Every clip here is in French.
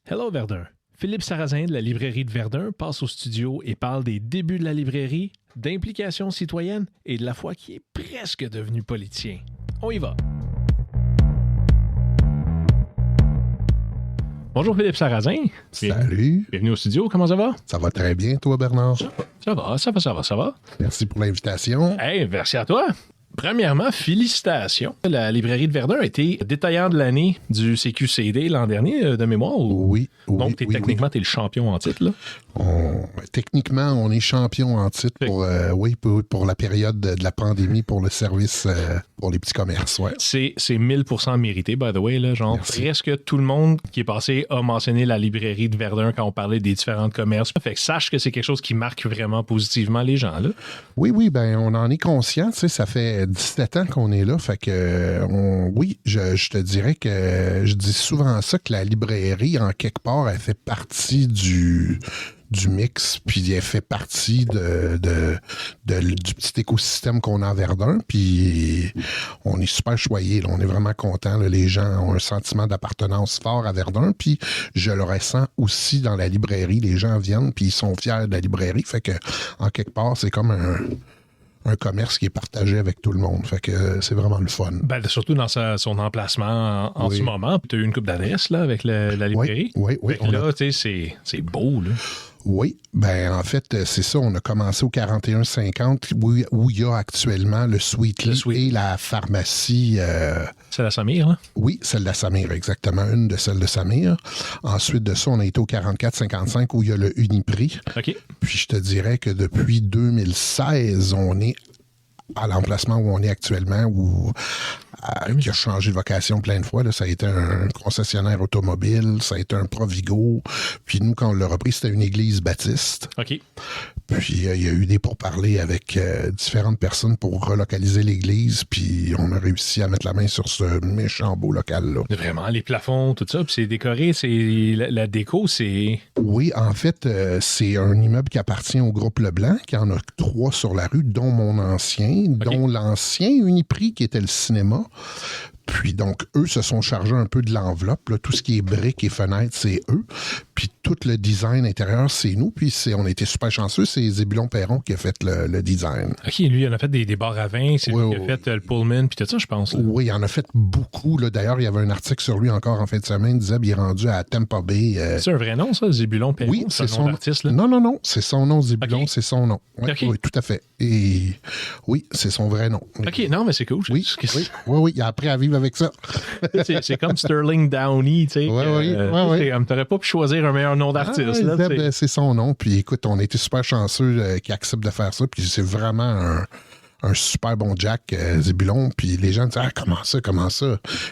Hello Verdun. Philippe Sarrazin de la librairie de Verdun passe au studio et parle des débuts de la librairie, d'implication citoyenne et de la foi qui est presque devenu politicien. On y va. Bonjour Philippe Sarrazin. Salut. Bienvenue au studio, comment ça va? Ça va très bien, toi, Bernard? Ça va. Merci pour l'invitation. Hey, merci à toi. Premièrement, félicitations. La librairie de Verdun a été détaillant de l'année du CQCD l'an dernier, de mémoire. Oui. Donc, techniquement, t'es le champion en titre, là. Techniquement, on est champion en titre pour la période de la pandémie, pour le service pour les petits commerces. Ouais. C'est 1000% mérité, by the way. Là, genre, presque tout le monde qui est passé a mentionné la librairie de Verdun quand on parlait des différents commerces. Fait que sache que c'est quelque chose qui marque vraiment positivement les gens. Là. Oui, ben on en est conscient. Tu sais, ça fait 17 ans qu'on est là. Fait que, je te dirais que je dis souvent ça, que la librairie, en quelque part, elle fait partie du mix, puis elle fait partie du petit écosystème qu'on a à Verdun, puis on est super choyés, là, on est vraiment contents, là, les gens ont un sentiment d'appartenance fort à Verdun, puis je le ressens aussi dans la librairie, les gens viennent, puis ils sont fiers de la librairie, fait que, en quelque part, c'est comme un commerce qui est partagé avec tout le monde. Fait que c'est vraiment le fun. Ben, surtout dans son emplacement en ce moment. Tu as eu une couple d'adresses là, avec la librairie. Oui. Là, tu sais, c'est beau. Là. Oui, ben en fait, c'est ça. On a commencé au 4150 où il y a actuellement le Sweetly et la pharmacie. C'est la Samir, là? Oui, celle de la Samir, exactement. Une de celles de Samir. Ensuite de ça, on a été au 4455 où il y a le Uniprix. OK. Puis je te dirais que depuis 2016, on est à l'emplacement où on est actuellement, qui a changé de vocation plein de fois. Là. Ça a été un concessionnaire automobile, ça a été un Provigo. Puis nous, quand on l'a repris, c'était une église baptiste. OK. Puis il y a eu des pourparlers avec différentes personnes pour relocaliser l'église. Puis on a réussi à mettre la main sur ce méchant beau local-là. Vraiment, les plafonds, tout ça. Puis c'est décoré, la déco, c'est... Oui, en fait, c'est un immeuble qui appartient au groupe Leblanc, qui en a 3 sur la rue, dont mon ancien, dont l'ancien Uniprix, qui était le cinéma. Puis donc, eux se sont chargés un peu de l'enveloppe. Là. Tout ce qui est briques et fenêtres, c'est eux. Puis tout le design intérieur, c'est nous. Puis on a été super chanceux. C'est Zébulon Perron qui a fait le design. OK, lui, il en a fait des bars à vin. C'est lui qui a fait le Pullman puis tout ça, je pense. Là. Oui, il en a fait beaucoup. Là. D'ailleurs, il y avait un article sur lui encore en fin de semaine. Il disait qu'il est rendu à Tampa Bay. C'est un vrai nom, ça, Zébulon Perron? Oui, c'est son nom d'artiste. Là? Non. C'est son nom, Zébulon. Okay. C'est son nom. Oui, okay. Oui, tout à fait. Et oui, c'est son vrai nom. OK, non, mais c'est cool. Oui. Il a appris à vivre avec ça. c'est comme Sterling Downey, tu sais. Oui. T'aurais pas pu choisir un meilleur nom d'artiste. C'est son nom. Puis écoute, on a été super chanceux qu'il accepte de faire ça. Puis c'est vraiment un super bon Jack, Zébulon. Puis les gens disent comment ça?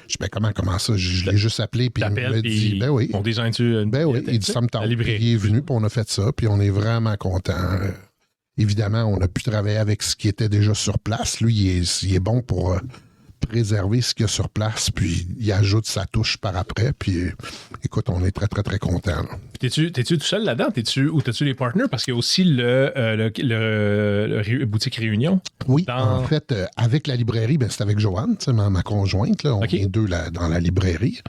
Je dis comment ça? Je l'ai juste appelé. Puis il me dit oui. On design-tu une il dit ça me tente. Il est venu, puis on a fait ça. Puis on est vraiment contents. Évidemment, on a pu travailler avec ce qui était déjà sur place. Lui, il est bon pour préserver ce qu'il y a sur place, puis il ajoute sa touche par après, puis écoute, on est très, très, très contents. T'es-tu tout seul là-dedans? Ou t'as-tu les partners? Parce qu'il y a aussi le boutique Réunion. Oui, en fait, avec la librairie, c'est avec Joanne, ma conjointe, là, on est 2 dans la librairie.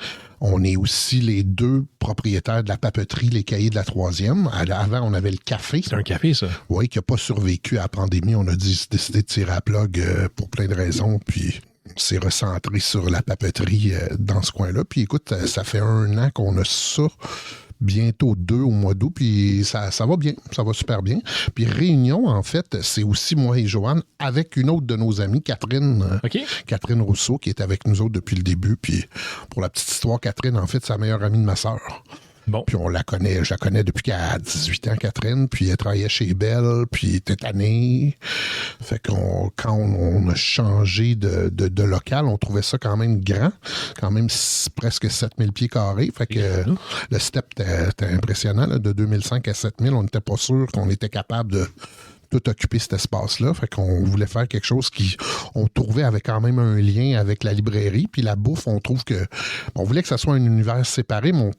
On est aussi les 2 propriétaires de la papeterie, les cahiers de la 3e. Avant, on avait le café. C'est un café, ça? Oui, qui n'a pas survécu à la pandémie. On a décidé de tirer à plug pour plein de raisons, puis s'est recentré sur la papeterie dans ce coin-là. Puis écoute, ça fait 1 an qu'on a ça, bientôt 2 au mois d'août, puis ça va bien, ça va super bien. Puis Réunion, en fait, c'est aussi moi et Joanne, avec une autre de nos amies, Catherine, Catherine Rousseau, qui est avec nous autres depuis le début. Puis pour la petite histoire, Catherine, en fait, c'est la meilleure amie de ma sœur. Bon. Puis je la connais depuis qu'elle a 18 ans, Catherine, puis elle travaillait chez Bell, puis elle était tannée. Fait quand on a changé de local, on trouvait ça quand même grand, quand même presque 7000 pieds carrés. Fait que le step était impressionnant, là, de 2005 à 7000, on n'était pas sûr qu'on était capable de tout occupé cet espace-là. Fait qu'on voulait faire quelque chose qui, on trouvait, avait quand même un lien avec la librairie. Puis la bouffe, on trouve que... On voulait que ça soit un univers séparé, mais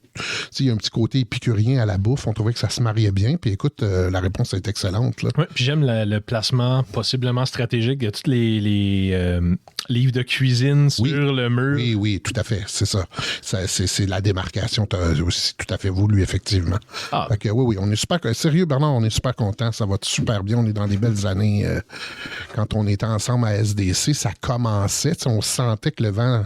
il y a un petit côté épicurien à la bouffe. On trouvait que ça se mariait bien. Puis écoute, la réponse est excellente. Là. Ouais, puis j'aime le placement possiblement stratégique de tous les livres de cuisine sur le mur. Oui, tout à fait. C'est ça. C'est la démarcation. Tu as aussi tout à fait voulu, effectivement. Fait que, oui, on est super... Sérieux, Bernard, on est super contents. Ça va super bien. On est dans des belles années. Quand on était ensemble à SDC, ça commençait. On sentait que le vent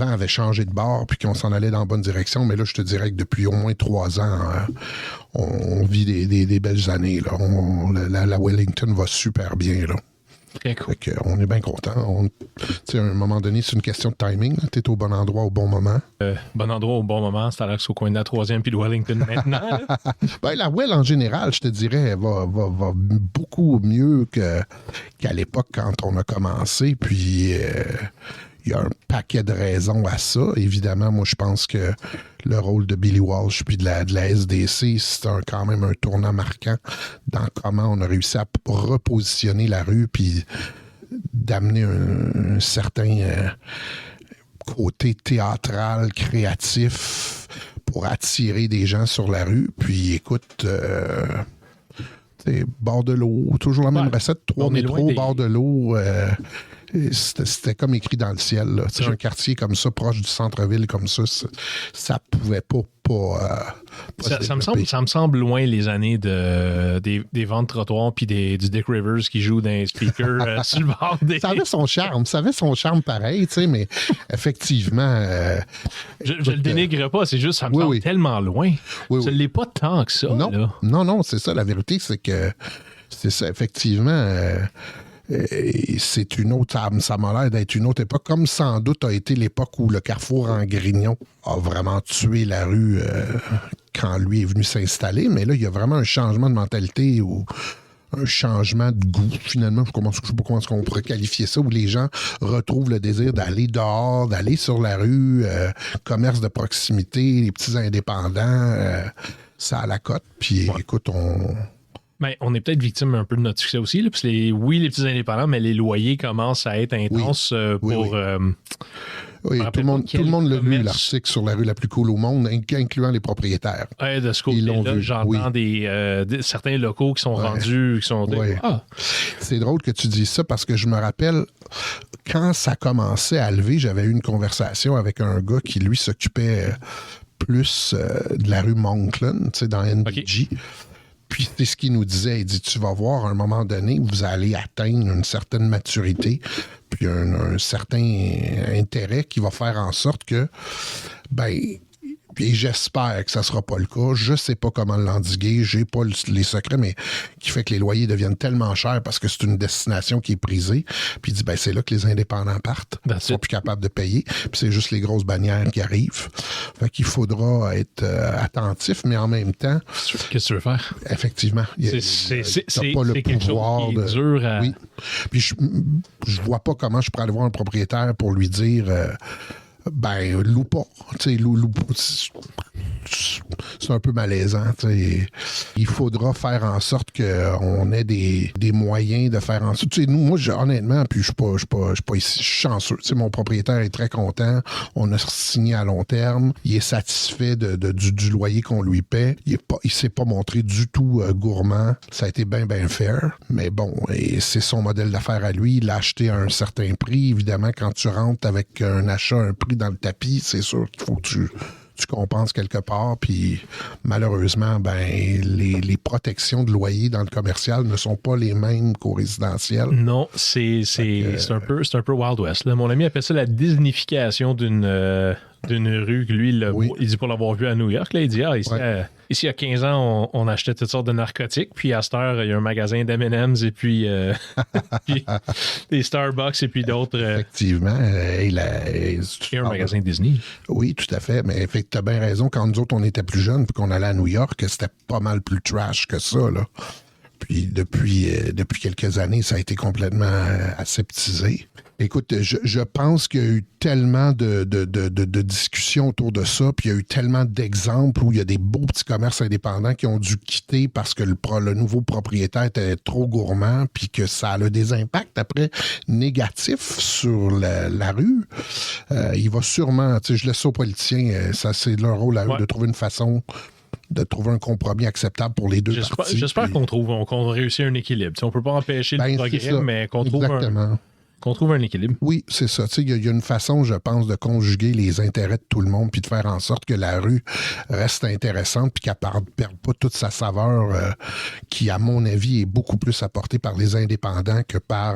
avait changé de bord puis qu'on s'en allait dans la bonne direction. Mais là, je te dirais que depuis au moins 3 ans, on vit des belles années. Là. La Wellington va super bien. Là. Très cool. Fait on est bien contents. À un moment donné, c'est une question de timing. Tu es au bon endroit au bon moment. Bon endroit au bon moment, c'est à l'air que c'est au coin de la 3e puis de Wellington maintenant. Ben, la Well, en général, je te dirais, va beaucoup mieux qu'à l'époque quand on a commencé. Puis, il y a un paquet de raisons à ça. Évidemment, moi, je pense que le rôle de Billy Walsh puis de la SDC, c'est quand même un tournant marquant dans comment on a réussi à repositionner la rue puis d'amener un certain côté théâtral, créatif pour attirer des gens sur la rue. Puis, écoute... bord de l'eau, toujours la même recette, 3 métros, bord de l'eau... C'était comme écrit dans le ciel. Là. Un quartier comme ça, proche du centre-ville comme ça pouvait pas ça me semble loin les années des ventes trottoirs puis du Dick Rivers qui joue dans les speakers sur le bord des... Ça avait son charme pareil, mais effectivement... je le dénigre pas, c'est juste ça me semble tellement loin. Ça ne l'est pas tant que ça. Non, là. non, c'est ça. La vérité, c'est que c'est ça, effectivement... c'est une autre, ça m'a l'air d'être une autre époque, comme sans doute a été l'époque où le carrefour en Grignon a vraiment tué la rue quand lui est venu s'installer. Mais là, il y a vraiment un changement de mentalité ou un changement de goût, finalement. Je ne sais pas comment on pourrait qualifier ça, où les gens retrouvent le désir d'aller dehors, d'aller sur la rue, commerce de proximité, les petits indépendants, ça à la cote. Puis écoute, on est peut-être victime un peu de notre succès aussi. Là, parce que les petits indépendants, mais les loyers commencent à être intenses pour... Oui, tout le monde l'a lu, l'article sur la rue la plus cool au monde, incluant les propriétaires. De ce côté-là, j'entends certains locaux qui sont rendus... Qui sont C'est drôle que tu dises ça parce que je me rappelle, quand ça commençait à lever, j'avais eu une conversation avec un gars qui, lui, s'occupait plus de la rue Monkland, dans NBG. Puis c'est ce qu'il nous disait. Il dit, tu vas voir, à un moment donné, vous allez atteindre une certaine maturité, puis un certain intérêt qui va faire en sorte que, puis j'espère que ça ne sera pas le cas. Je ne sais pas comment l'endiguer. Je n'ai pas les secrets, mais qui fait que les loyers deviennent tellement chers parce que c'est une destination qui est prisée. Puis il dit, c'est là que les indépendants partent. Ils sont plus capables de payer. Puis c'est juste les grosses bannières qui arrivent. Fait qu'il faudra être attentif, mais en même temps... Qu'est-ce que tu veux faire? Effectivement. C'est pas le pouvoir de... dur à... Oui. Puis je vois pas comment je pourrais aller voir un propriétaire pour lui dire... loue pas. Loue pas. C'est un peu malaisant. Il faudra faire en sorte qu'on ait des moyens de faire en sorte. Nous, moi, honnêtement, puis je suis pas ici, je suis chanceux. Mon propriétaire est très content. On a signé à long terme. Il est satisfait du loyer qu'on lui paie. Il s'est pas montré du tout gourmand. Ça a été bien fair. Mais bon, et c'est son modèle d'affaires à lui. Il l'a acheté à un certain prix. Évidemment, quand tu rentres avec un achat, un prix dans le tapis, c'est sûr qu'il faut que tu compenses quelque part, puis malheureusement, les protections de loyer dans le commercial ne sont pas les mêmes qu'au résidentiel. Non, c'est un peu Wild West. Là. Mon ami appelle ça la disnification d'une rue. Lui, il dit pour l'avoir vu à New York, là, il dit ici, il y a 15 ans, on achetait toutes sortes de narcotiques, puis à cette heure, il y a un magasin d'M&M's et puis des Starbucks et puis d'autres. Effectivement. Il y a un magasin Disney. Oui, tout à fait. Mais tu as bien raison. Quand nous autres, on était plus jeunes puis qu'on allait à New York, c'était pas mal plus trash que ça. Là. Puis depuis quelques années, ça a été complètement aseptisé. Écoute, je pense qu'il y a eu tellement de discussions autour de ça, puis il y a eu tellement d'exemples où il y a des beaux petits commerces indépendants qui ont dû quitter parce que le nouveau propriétaire était trop gourmand, puis que ça a des impacts après négatifs sur la rue. Il va sûrement, je laisse ça aux politiciens, ça c'est leur rôle à eux de trouver une façon de trouver un compromis acceptable pour les deux parties. J'espère qu'on réussit un équilibre. T'sais, on ne peut pas empêcher le progrès, mais qu'on trouve un équilibre. Oui, c'est ça. Il y a une façon, je pense, de conjuguer les intérêts de tout le monde puis de faire en sorte que la rue reste intéressante puis qu'elle ne perde pas toute sa saveur qui, à mon avis, est beaucoup plus apportée par les indépendants que par...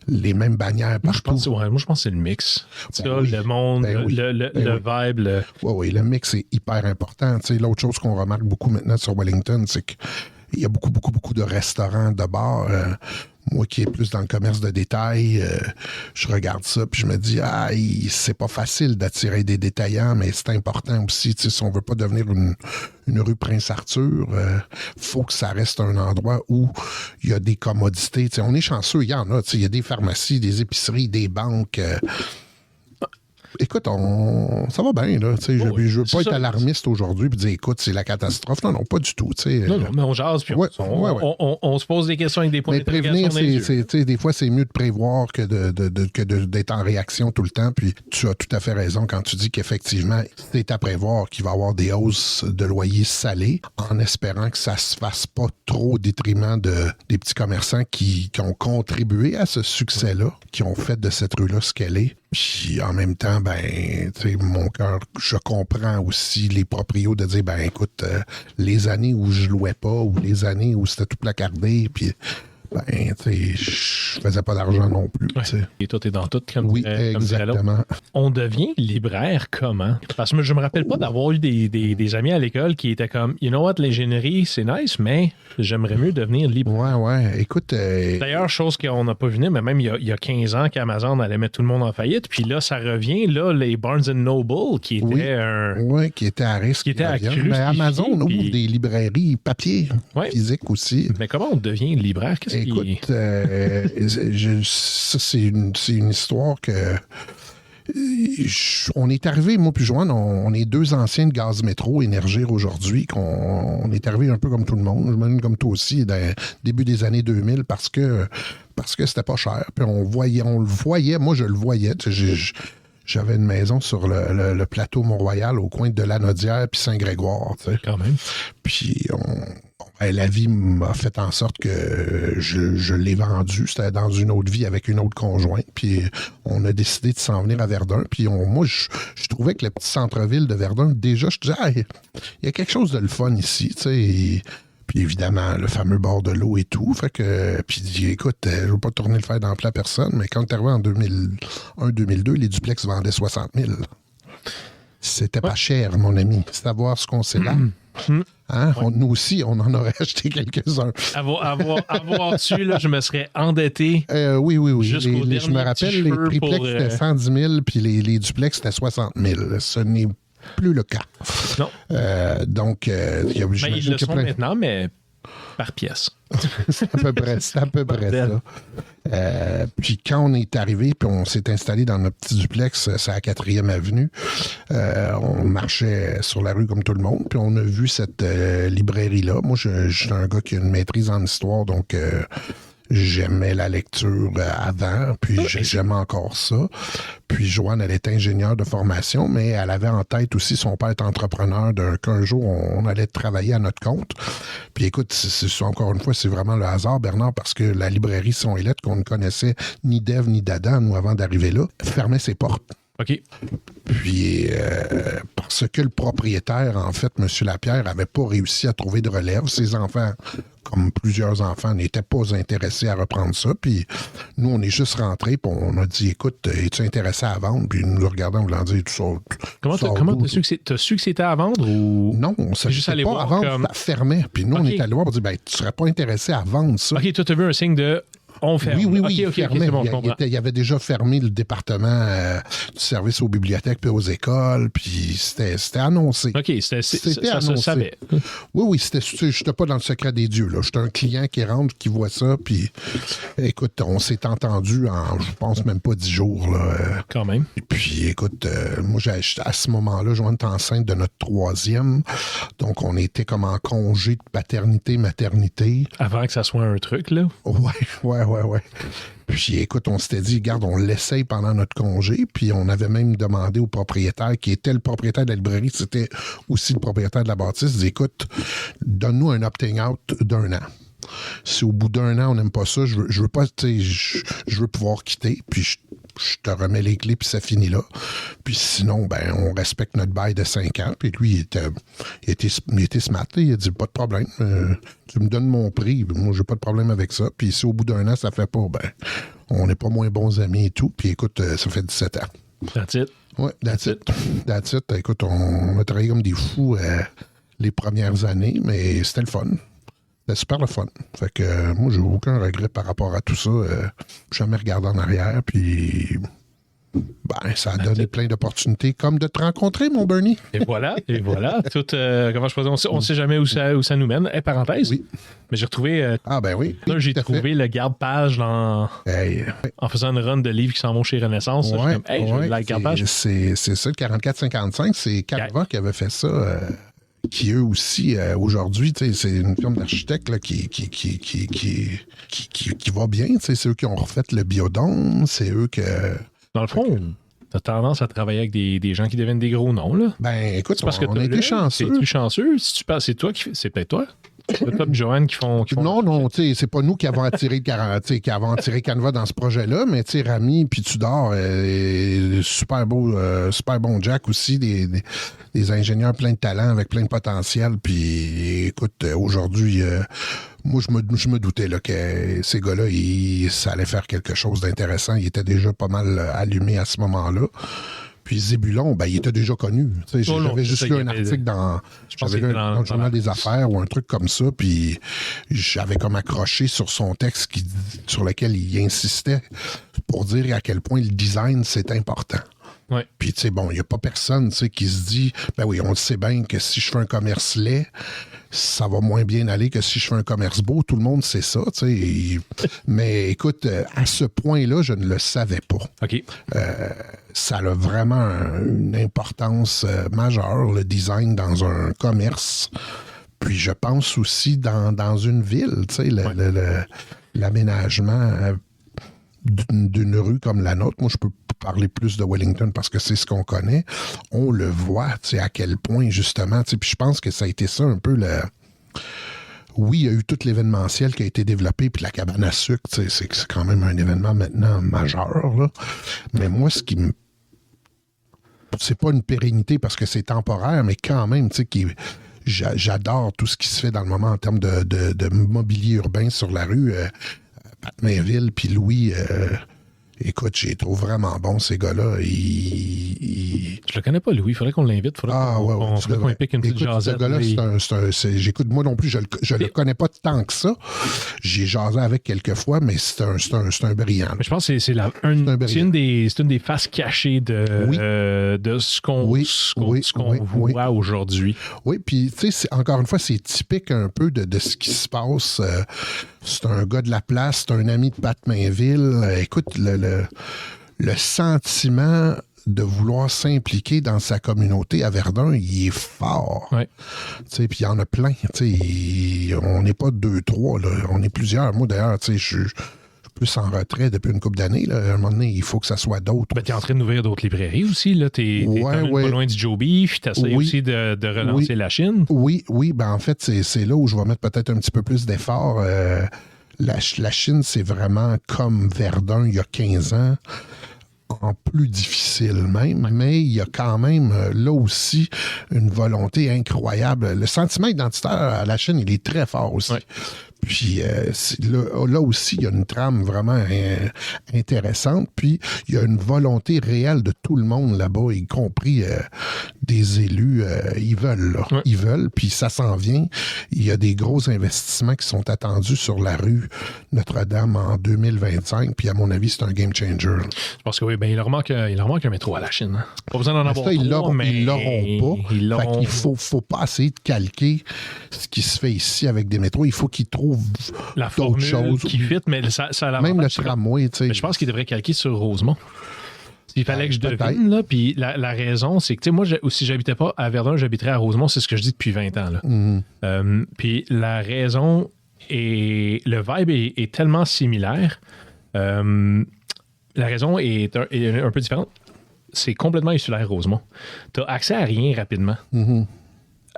les mêmes bannières partout. Moi, je pense que c'est le mix. Le monde, le vibe. Oui, le mix est hyper important. L'autre chose qu'on remarque beaucoup maintenant sur Wellington, c'est qu'il y a beaucoup, beaucoup, beaucoup de restaurants, de bars. Moi qui est plus dans le commerce de détail, je regarde ça puis je me dis, c'est pas facile d'attirer des détaillants, mais c'est important aussi. Si on veut pas devenir une rue Prince-Arthur, faut que ça reste un endroit où il y a des commodités. On est chanceux, il y en a. Il y a des pharmacies, des épiceries, des banques. Écoute, ça va bien, là. Je veux pas être alarmiste aujourd'hui et dire, écoute, c'est la catastrophe. Non, pas du tout. Non, mais on jase, puis on se pose des questions avec des points d'interrogation. Mais prévenir, des fois, c'est mieux de prévoir que d'être en réaction tout le temps. Puis tu as tout à fait raison quand tu dis qu'effectivement, c'est à prévoir qu'il va y avoir des hausses de loyers salés, en espérant que ça se fasse pas trop au détriment des petits commerçants qui ont contribué à ce succès-là, qui ont fait de cette rue-là ce qu'elle est. Puis en même temps, mon cœur, je comprends aussi les proprios de dire, écoute, les années où je louais pas ou les années où c'était tout placardé, puis je faisais pas d'argent non plus. Ouais. Et toi, t'es dans tout, comme exactement. On devient libraire comment? Parce que je me rappelle pas d'avoir eu des amis à l'école qui étaient comme, you know what, l'ingénierie, c'est nice, mais j'aimerais mieux devenir libraire. Ouais. Écoute... D'ailleurs, chose qu'on n'a pas vu venir, mais même il y a 15 ans qu'Amazon allait mettre tout le monde en faillite, puis là, ça revient, là, les Barnes & Noble, qui étaient qui étaient à risque. Qui étaient à cru. Amazon ouvre des librairies papier physiques aussi. Mais comment on devient libraire? Écoute, ça, c'est une histoire que... on est arrivé, moi puis Joanne, on est deux anciens de Gaz Métro Énergir aujourd'hui, qu'on est arrivé un peu comme tout le monde, j'imagine comme toi aussi, début des années 2000, parce que c'était pas cher. Puis on le voyait, moi je le voyais, j'avais une maison sur le plateau Mont-Royal au coin de Lanaudière puis Saint-Grégoire. Quand même. Puis la vie m'a fait en sorte que je l'ai vendu. C'était dans une autre vie avec une autre conjointe. Puis on a décidé de s'en venir à Verdun. Puis moi, je trouvais que le petit centre-ville de Verdun, déjà, je disais, il y a quelque chose de le fun ici. Puis évidemment, le fameux bord de l'eau et tout. Fait que, puis écoute, je veux pas tourner le fer dans le plat à personne, mais quand t'es arrivé en 2001-2002, les duplex vendaient 60 000. C'était pas cher, mon ami. C'est à voir ce qu'on sait là. Hein? Nous aussi, on en aurait acheté quelques-uns. Avoir su, là, je me serais endetté. Oui. Je me rappelle, les triplex, c'était 110 000, puis les duplex, c'était 60 000. Ce n'est plus le cas. Non. Donc, ils le sont maintenant, mais par pièce. C'est à peu près ça. Puis quand on est arrivé, puis on s'est installé dans notre petit duplex, c'est à 4e Avenue, on marchait sur la rue comme tout le monde, puis on a vu cette librairie-là. Moi, je suis un gars qui a une maîtrise en histoire, donc... j'aimais la lecture avant, puis j'aime encore ça. Puis Joanne, elle est ingénieure de formation, mais elle avait en tête aussi son père est entrepreneur, qu'un jour, on allait travailler à notre compte. Puis écoute, encore une fois, c'est vraiment le hasard, Bernard, parce que la librairie Son et Lettres, qu'on ne connaissait ni d'Ève ni d'Adam, nous, avant d'arriver là, fermait ses portes. OK. Puis, parce que le propriétaire, en fait, M. Lapierre, n'avait pas réussi à trouver de relève. Ses enfants, comme plusieurs enfants, n'étaient pas intéressés à reprendre ça. Puis, nous, on est juste rentrés, puis on a dit, écoute, es-tu intéressé à vendre? Puis, nous le regardons, on dit, tu sors. Comment t'as su que c'était à vendre? Ou... Non, on ne savait pas à vendre, ça fermait. Puis, nous, on est allés voir pour dire, tu serais pas intéressé à vendre ça. OK, toi, tu as vu un signe de... On ferme. Oui, OK, fermait. c'est bon, je comprends. Il avait déjà fermé le département du service aux bibliothèques et aux écoles, puis c'était annoncé. OK, c'était ça se savait. Oui, j'étais pas dans le secret des dieux, là. J'étais un client qui rentre, qui voit ça, puis écoute, on s'est entendu en, je pense, même pas 10 jours, là. Quand même. Et puis, écoute, moi, à ce moment-là, Joanne était enceinte de notre 3e, donc on était comme en congé de paternité-maternité. Avant que ça soit un truc, là. Ouais. Puis, écoute, on s'était dit, regarde, on l'essaye pendant notre congé, puis on avait même demandé au propriétaire, qui était le propriétaire de la librairie, c'était aussi le propriétaire de la bâtisse, dit, écoute, donne-nous un opting-out d'1 an. Si au bout d'1 an, on n'aime pas ça, je veux pas, tu sais, je veux pouvoir quitter, puis je te remets les clés, puis ça finit là. Puis sinon, ben, on respecte notre bail de 5 ans. Puis lui, il était smart. Il a dit, pas de problème. Tu me donnes mon prix. Moi, j'ai pas de problème avec ça. Puis si au bout d'1 an, ça fait pas, ben, on n'est pas moins bons amis et tout. Puis écoute, ça fait 17 ans. That's it. Oui, that's it. Écoute, on a travaillé comme des fous les premières années, mais c'était le fun. C'était super le fun. Fait que moi, j'ai aucun regret par rapport à tout ça. Jamais regardé en arrière, puis ben, ça a donné plein d'opportunités, comme de te rencontrer, mon Bernie. Et voilà. Tout, comment je peux dire, on sait jamais où ça nous mène. Parenthèse. Oui. Mais j'ai retrouvé... Là, j'ai trouvé le garde-page en faisant une run de livres qui s'en vont chez Renaissance. Ouais, je suis comme, le garde-page. C'est ça, le 44-55. C'est Canva qui avait fait ça... qui eux aussi, aujourd'hui, c'est une firme d'architectes là, qui va bien. C'est eux qui ont refait le biodôme, c'est eux que... Dans le fond, t'as tendance à travailler avec des gens qui deviennent des gros noms, là. Ben, écoute, parce on a été chanceux. C'est-tu chanceux? Si tu penses, c'est toi qui fais... C'est peut-être toi? C'est toi et Joanne qui font... Non, tu sais, c'est pas nous qui avons attiré Canva dans ce projet-là, mais tu sais, Rami puis Tudor, super bon Jack aussi, des ingénieurs plein de talent avec plein de potentiel. Puis écoute, aujourd'hui, moi, je me doutais là, que ces gars-là, ça allait faire quelque chose d'intéressant. Ils étaient déjà pas mal allumés à ce moment-là. Puis Zébulon, ben, il était déjà connu. J'avais juste lu un article dans le Journal des Affaires ou un truc comme ça, puis j'avais comme accroché sur son texte sur lequel il insistait pour dire à quel point le design, c'est important. Ouais. Puis, tu sais, bon, il n'y a pas personne qui se dit, ben oui, on le sait bien que si je fais un commerce laid, ça va moins bien aller que si je fais un commerce beau. Tout le monde sait ça, tu sais. Mais écoute, à ce point-là, je ne le savais pas. OK. Ça a vraiment une importance majeure, le design dans un commerce. Puis je pense aussi dans une ville, tu sais, l'aménagement d'une rue comme la nôtre. Moi, je peux parler plus de Wellington parce que c'est ce qu'on connaît. On le voit, tu sais, à quel point, justement, tu sais, puis je pense que ça a été ça un peu Oui, il y a eu tout l'événementiel qui a été développé, puis la cabane à sucre, tu sais, c'est quand même un événement maintenant majeur, là. Mais moi, ce qui me... C'est pas une pérennité parce que c'est temporaire, mais quand même, tu sais, j'adore tout ce qui se fait dans le moment en termes de mobilier urbain sur la rue. Pat Mainville, puis Louis... Écoute, je les trouve vraiment bons, ces gars-là. Je le connais pas, Louis. Il faudrait qu'on l'invite. Faudrait qu'on pique une petite jasette. Ce gars-là, j'écoute, moi non plus, je le connais pas tant que ça. J'ai jasé avec quelques fois, mais c'est un brillant. Mais je pense que c'est une des faces cachées de ce qu'on voit aujourd'hui. Oui, puis tu sais, encore une fois, c'est typique un peu de ce qui se passe. C'est un gars de la place, c'est un ami de Pat Mainville. Écoute, le sentiment de vouloir s'impliquer dans sa communauté à Verdun, il est fort. Ouais. Puis il y en a plein. On n'est pas 2-3, là, on est plusieurs. Moi, d'ailleurs, je suis plus en retrait depuis une couple d'années. Là. À un moment donné, il faut que ça soit d'autres. Ben, tu es en train d'ouvrir d'autres librairies aussi. Tu es pas loin du Joe Beef. Tu essaies aussi de relancer la Chine. Oui. Ben, en fait, c'est là où je vais mettre peut-être un petit peu plus d'effort. La Chine, c'est vraiment comme Verdun il y a 15 ans, en plus difficile même, mais il y a quand même là aussi une volonté incroyable. Le sentiment identitaire à la Chine, il est très fort aussi. Ouais. Puis là aussi, il y a une trame vraiment intéressante. Puis il y a une volonté réelle de tout le monde là-bas, y compris des élus. Ils veulent, là. Ouais. Ils veulent, puis ça s'en vient. Il y a des gros investissements qui sont attendus sur la rue Notre-Dame en 2025. Puis à mon avis, c'est un game changer. Je pense que oui. Ben, il leur manque un métro à la Chine. Pas besoin d'en avoir ça, ils l'auront pas. Il faut pas essayer de calquer ce qui se fait ici avec des métros. Il faut qu'ils trouvent d'autres choses. Qui fit, mais ça a même le tramway, tu sais. Je pense qu'ils devraient calquer sur Rosemont. Il fallait que je devine, là, puis la raison, c'est que, tu sais, moi, si j'habitais pas à Verdun, j'habiterais à Rosemont, c'est ce que je dis depuis 20 ans, là. Mm-hmm. Puis la raison et le vibe est tellement similaire. La raison est un peu différente. C'est complètement insulaire, Rosemont. Tu as accès à rien rapidement. Mm-hmm.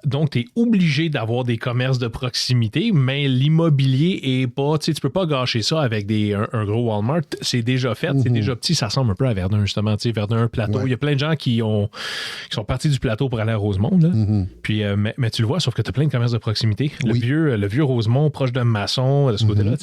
Donc, tu es obligé d'avoir des commerces de proximité, mais l'immobilier est pas... Tu peux pas gâcher ça avec un gros Walmart. C'est déjà fait, c'est déjà petit. Ça ressemble un peu à Verdun, justement. Verdun, plateau. Il y a plein de gens qui sont partis du plateau pour aller à Rosemont. Là. Puis, mais tu le vois, sauf que tu as plein de commerces de proximité. Le vieux Rosemont, proche de Masson, de ce côté-là.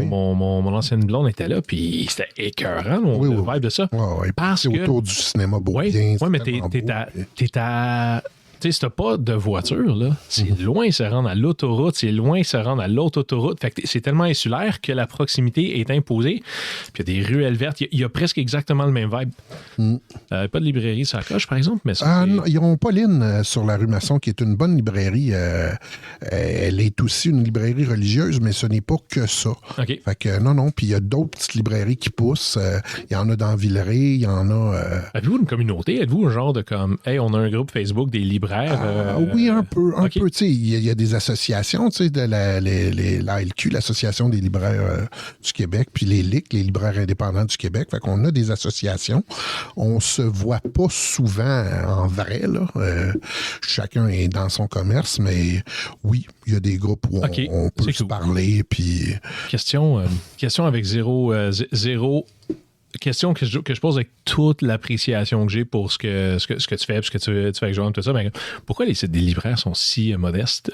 Mon ancienne blonde était là, puis c'était écœurant, le vibe de ça. Parce que... C'est autour du cinéma Beaubien. Oui, mais t'es à... Tu sais, si t'as pas de voiture, là, c'est loin de se rendre à l'autoroute, c'est loin de se rendre à l'autre autoroute. Fait que c'est tellement insulaire que la proximité est imposée. Puis il y a des ruelles vertes. Il y a presque exactement le même vibe. Pas de librairie sur la coche, par exemple. Mais ça, non, ils n'ont pas Pauline sur la rue Masson, qui est une bonne librairie. Elle est aussi une librairie religieuse, mais ce n'est pas que ça. Okay. Fait que non. Puis il y a d'autres petites librairies qui poussent. Il y en a dans Villeray, il y en a... Avez-vous une communauté? Êtes-vous un genre de comme, hey, on a un groupe Facebook des libraires? Oui, un peu. Il y a des associations, de l'ALQ, l'Association des libraires du Québec, puis les LIC, les libraires indépendants du Québec. Fait qu'on a des associations. On se voit pas souvent en vrai, là. Chacun est dans son commerce, mais oui, il y a des groupes où on peut se parler. Puis... Question avec zéro question que je pose avec toute l'appréciation que j'ai pour ce que tu fais, ce que tu fais avec Joanne, tout ça. Mais pourquoi les sites des libraires sont si modestes?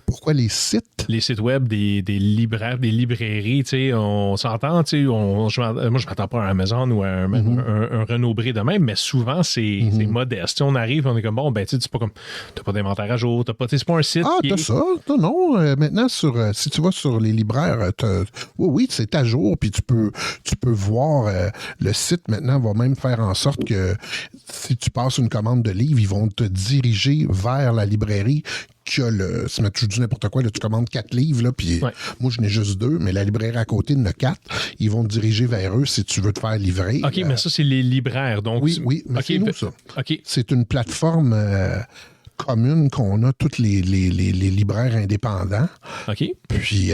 Pourquoi les sites? Les sites web des libraires, des librairies, tu sais, on s'entend, tu sais, moi, je m'attends pas à un Amazon ou à un Renaud-Bré de même, mais souvent, c'est modeste. T'sais, on arrive, on est comme, bon, ben, tu sais, t'as pas d'inventaire à jour, c'est pas un site. Ah, t'as ça? Non. Maintenant, si tu vas sur les libraires, oui, c'est à jour, puis tu peux voir, le site, maintenant, va même faire en sorte que si tu passes une commande de livres, ils vont te diriger vers la librairie je dis n'importe quoi, là, tu commandes 4 livres, là, puis moi, je n'ai juste 2, mais la librairie à côté en a 4. Ils vont te diriger vers eux si tu veux te faire livrer. OK, mais ça, c'est les libraires, donc... Oui, mais c'est nous, ça. Okay. C'est une plateforme... commune qu'on a tous les libraires indépendants. OK. Puis,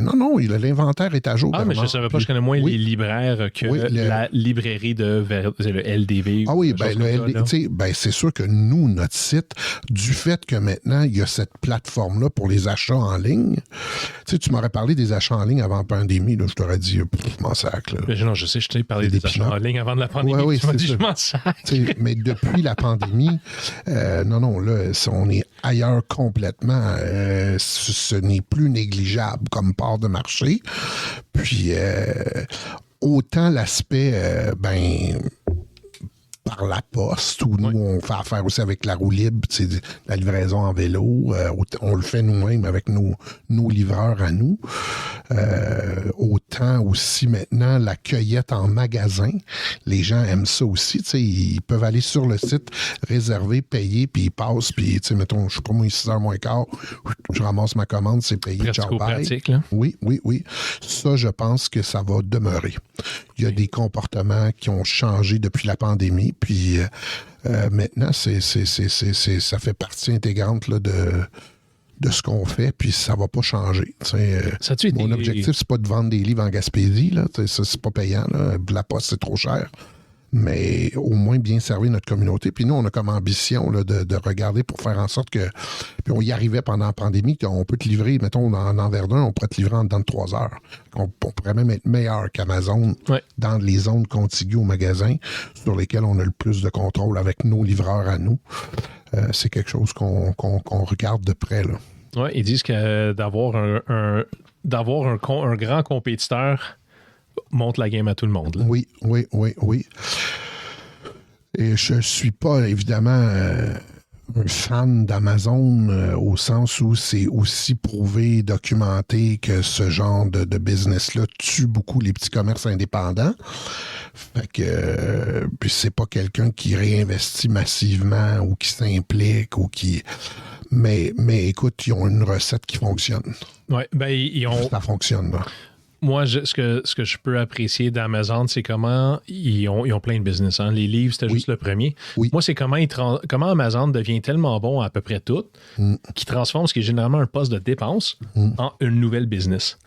non, l'inventaire est à jour. Ah, mais je ne savais pas, je connais moins les libraires que la librairie le LDV. Ah oui, ben, c'est sûr que nous, notre site, du fait que maintenant, il y a cette plateforme-là pour les achats en ligne, tu m'aurais parlé des achats en ligne avant la pandémie, là, je t'aurais dit, je m'en sac. Non, je sais, je t'ai parlé des achats en ligne avant de la pandémie. Oui, tu m'as dit, je m'en sac. Mais depuis la pandémie, non, là, on est ailleurs complètement. Ce n'est plus négligeable comme part de marché. Puis, autant l'aspect, par la poste, où nous, on fait affaire aussi avec la roue libre, la livraison en vélo. On le fait nous-mêmes avec nos livreurs à nous. Autant aussi maintenant la cueillette en magasin. Les gens aiment ça aussi. Ils peuvent aller sur le site, réserver, payer, puis ils passent, puis mettons, je sais pas moi, 6h moins quart, je ramasse ma commande, c'est payé. Pratique, là. Oui. Ça, je pense que ça va demeurer. Il y a des comportements qui ont changé depuis la pandémie, puis maintenant, ça fait partie intégrante là, de ce qu'on fait, puis ça va pas changer. Mon objectif, c'est pas de vendre des livres en Gaspésie, là, ça, c'est pas payant, là. La poste, c'est trop cher. Mais au moins bien servir notre communauté. Puis nous, on a comme ambition là, de regarder pour faire en sorte que... Puis on y arrivait pendant la pandémie, qu'on peut te livrer, mettons, en Verdun, on pourrait te livrer en dedans de 3 heures. On pourrait même être meilleur qu'Amazon dans les zones contiguës au magasin sur lesquelles on a le plus de contrôle avec nos livreurs à nous. C'est quelque chose qu'on regarde de près, là. Oui, ils disent que d'avoir d'avoir un grand compétiteur monte la game à tout le monde. Là. Oui. Et je suis pas, évidemment, un fan d'Amazon au sens où c'est aussi prouvé, documenté que ce genre de business-là tue beaucoup les petits commerces indépendants. Fait que puis c'est pas quelqu'un qui réinvestit massivement ou qui s'implique ou qui... Mais écoute, ils ont une recette qui fonctionne. Oui, ben ils ont... Ça fonctionne, là. Moi, ce que je peux apprécier d'Amazon, c'est comment ils ont plein de business. Hein. Les livres, c'était juste le premier. Oui. Moi, c'est comment Amazon devient tellement bon à peu près tout qu'il transforme ce qui est généralement un poste de dépense en une nouvelle business.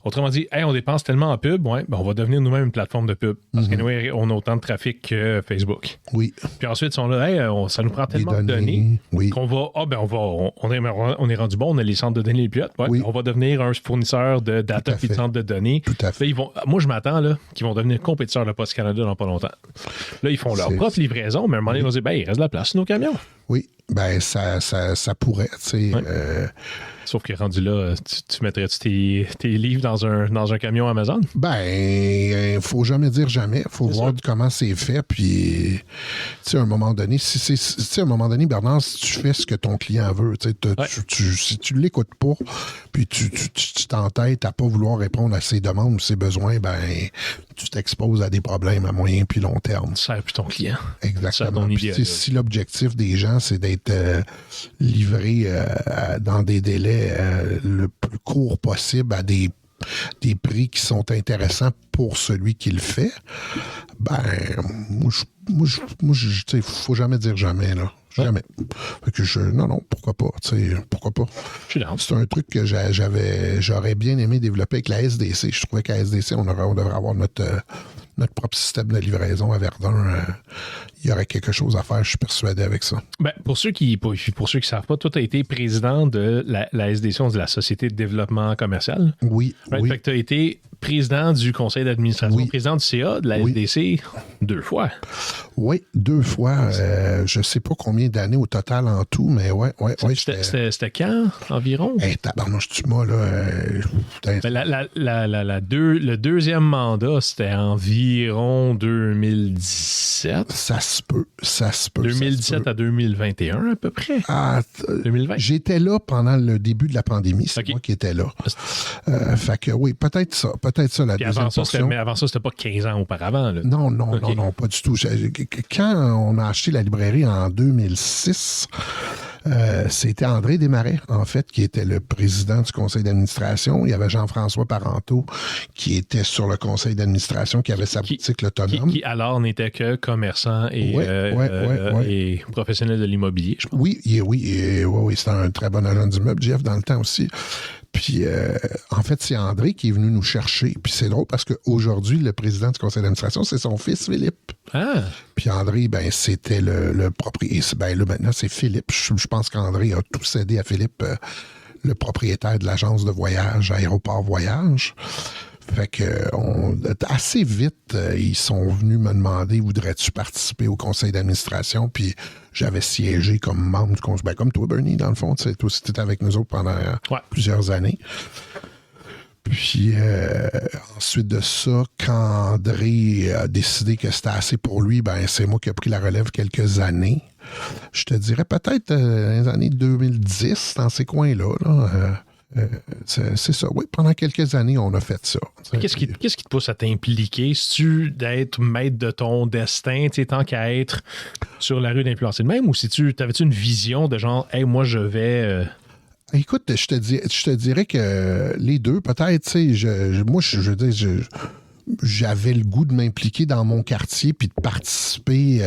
Autrement dit, on dépense tellement en pub, on va devenir nous-mêmes une plateforme de pub. Parce que on a autant de trafic que Facebook. Oui. Puis ensuite, ils sont là, ça nous prend tellement de données qu'on va, on est rendu bon, on a les centres de données les plus hautes. On va devenir un fournisseur de data puis de centres de données. Tout à fait. Là, moi, je m'attends là, qu'ils vont devenir compétiteurs de Post Canada dans pas longtemps. Là, ils font leur propre livraison, mais à un moment donné, ils vont dire, il reste de la place sur nos camions. Oui, ben ça pourrait, tu sais. Sauf que rendu là, tu mettrais-tu tes livres dans un camion Amazon? Ben, faut jamais dire jamais. Faut voir comment c'est fait. Puis, tu sais, à un moment donné, Bernard, si tu fais ce que ton client veut, si tu l'écoutes pas, puis tu t'entêtes à pas vouloir répondre à ses demandes ou ses besoins, ben, tu t'exposes à des problèmes à moyen puis long terme. Ça sert plus ton client. Exactement. Puis, si l'objectif des gens, c'est d'être livré dans des délais le plus court possible à des prix qui sont intéressants pour celui qui le fait, ben, moi, il faut jamais dire jamais, là. Jamais. Fait que non, pourquoi pas, pourquoi pas. C'est un truc que j'aurais bien aimé développer avec la SDC. Je trouvais qu'à SDC, on devrait avoir notre propre système de livraison à Verdun. Il y aurait quelque chose à faire, je suis persuadé avec ça. Ben, pour ceux qui ne savent pas, toi, tu as été président de la SDC, on dit la Société de développement commercial. Oui. Fait que tu as été président du conseil d'administration, président du CA de la SDC 2 fois. Oui, 2 fois. Je ne sais pas combien d'années au total en tout, mais ouais. C'était quand, environ? Tabarnouche, tu m'as, là... le deuxième mandat, c'était environ 2017. Ça se peut. 2017 à 2021, à peu près. 2020. J'étais là pendant le début de la pandémie. C'est moi qui étais là. Fait que oui, peut-être ça, la deuxième portion. Mais avant ça, c'était pas 15 ans auparavant. Là. Non, pas du tout. Quand on a acheté la librairie en 2006... c'était André Desmarais, en fait, qui était le président du conseil d'administration. Il y avait Jean-François Parenteau, qui était sur le conseil d'administration, qui avait sa boutique autonome. Qui alors n'était que commerçant et professionnel de l'immobilier, je pense. Oui, c'était un très bon agent d'immeuble, Jeff, dans le temps aussi. Puis, en fait, c'est André qui est venu nous chercher. Puis c'est drôle parce qu'aujourd'hui, le président du conseil d'administration, c'est son fils, Philippe. Puis André, ben, c'était le propriétaire. Ben là, maintenant, c'est Philippe. Je pense qu'André a tout cédé à Philippe, le propriétaire de l'agence de voyage, Aéroport Voyage. Fait que assez vite, ils sont venus me demander voudrais-tu participer au conseil d'administration, puis j'avais siégé comme membre du conseil, comme toi, Bernie, dans le fond, tu étais avec nous autres pendant plusieurs années. Puis ensuite de ça, quand André a décidé que c'était assez pour lui, ben c'est moi qui ai pris la relève quelques années. Je te dirais peut-être dans les années 2010, dans ces coins-là, là. C'est ça. Oui, pendant quelques années, on a fait ça. Qu'est-ce qui te pousse à t'impliquer? C'est-tu d'être maître de ton destin, tant qu'à être sur la rue d'influencer de même? Ou t'avais-tu une vision de genre, hey, moi, je vais... Écoute, je te dirais que les deux, peut-être, j'avais le goût de m'impliquer dans mon quartier puis de participer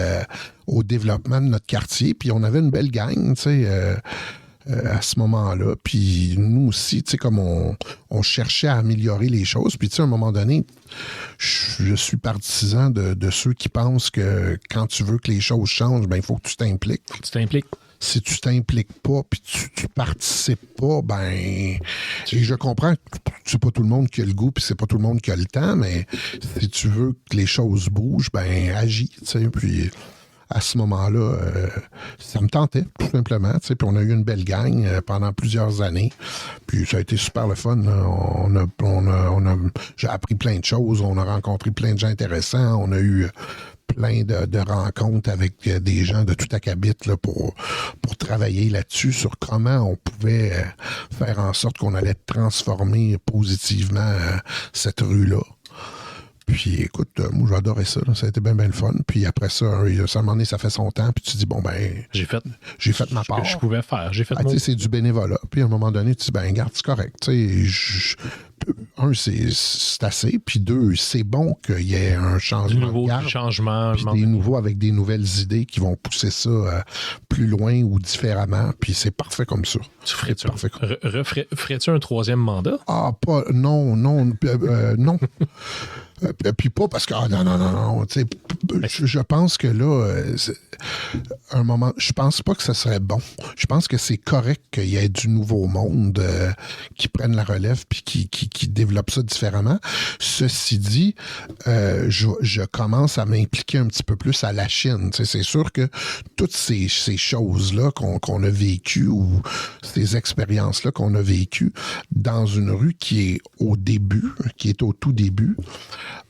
au développement de notre quartier. Puis on avait une belle gang, tu sais... à ce moment-là. Puis nous aussi, tu sais, comme on cherchait à améliorer les choses. Puis tu sais, à un moment donné, je suis partisan de ceux qui pensent que quand tu veux que les choses changent, ben il faut que tu t'impliques. Si tu t'impliques pas puis tu participes pas, ben... Et je comprends que c'est pas tout le monde qui a le goût puis c'est pas tout le monde qui a le temps, mais si tu veux que les choses bougent, ben agis, tu sais, puis... à ce moment-là, ça me tentait, tout simplement. Puis on a eu une belle gang pendant plusieurs années. Puis ça a été super le fun. J'ai appris plein de choses. On a rencontré plein de gens intéressants. On a eu plein de rencontres avec des gens de tout acabit là, pour travailler là-dessus, sur comment on pouvait faire en sorte qu'on allait transformer positivement cette rue-là. Puis écoute, moi j'adorais ça, là. Ça a été bien le fun. Puis après ça, à un moment donné, ça fait son temps, puis tu dis, bon ben, j'ai fait ma part. Ce que je pouvais faire, j'ai fait mon... c'est du bénévolat. Puis à un moment donné, tu dis, ben garde, c'est correct. Un, c'est assez, puis deux, c'est bon qu'il y ait un changement de garde, puis des nouveaux avec des nouvelles idées qui vont pousser ça plus loin ou différemment, puis c'est parfait comme ça. Ferais-tu un troisième mandat? Ah, pas, non. Non. Puis pas parce que, non, tu sais, je pense que là, un moment, je pense pas que ça serait bon. Je pense que c'est correct qu'il y ait du nouveau monde qui prenne la relève puis qui développe ça différemment. Ceci dit, je commence à m'impliquer un petit peu plus à la Chine. Tu sais, c'est sûr que toutes ces choses-là qu'on a vécues ou ces expériences-là qu'on a vécues dans une rue qui est au début, qui est au tout début,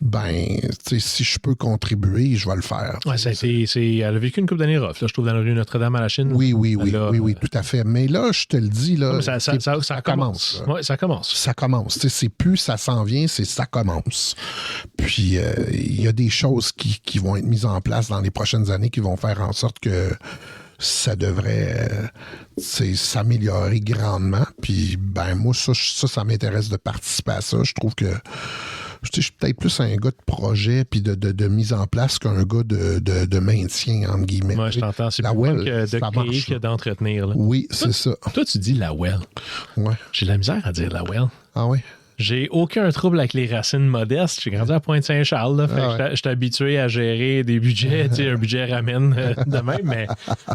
ben, tu sais, si je peux contribuer, je vais le faire. Ouais, elle a vécu une couple d'années rough, là, je trouve, dans la rue Notre-Dame à la Chine. Oui, tout à fait. Mais là, je te le dis, là, ça commence. Oui, ça commence. Ça commence. Tu sais, c'est plus ça s'en vient, c'est ça commence. Puis, il y a des choses qui vont être mises en place dans les prochaines années qui vont faire en sorte que ça devrait s'améliorer grandement. Puis, ben, moi, ça m'intéresse de participer à ça. Je trouve que je suis peut-être plus un gars de projet puis de mise en place qu'un gars de maintien, entre guillemets. Moi, je t'entends. C'est la plus well, de créer que d'entretenir. Là. Oui, c'est ça. Toi, tu dis la well. Ouais. J'ai de la misère à dire la well. Ah oui? J'ai aucun trouble avec les racines modestes. J'ai grandi à Pointe-Saint-Charles. Je suis habitué à gérer des budgets. Un budget ramène de même. Mais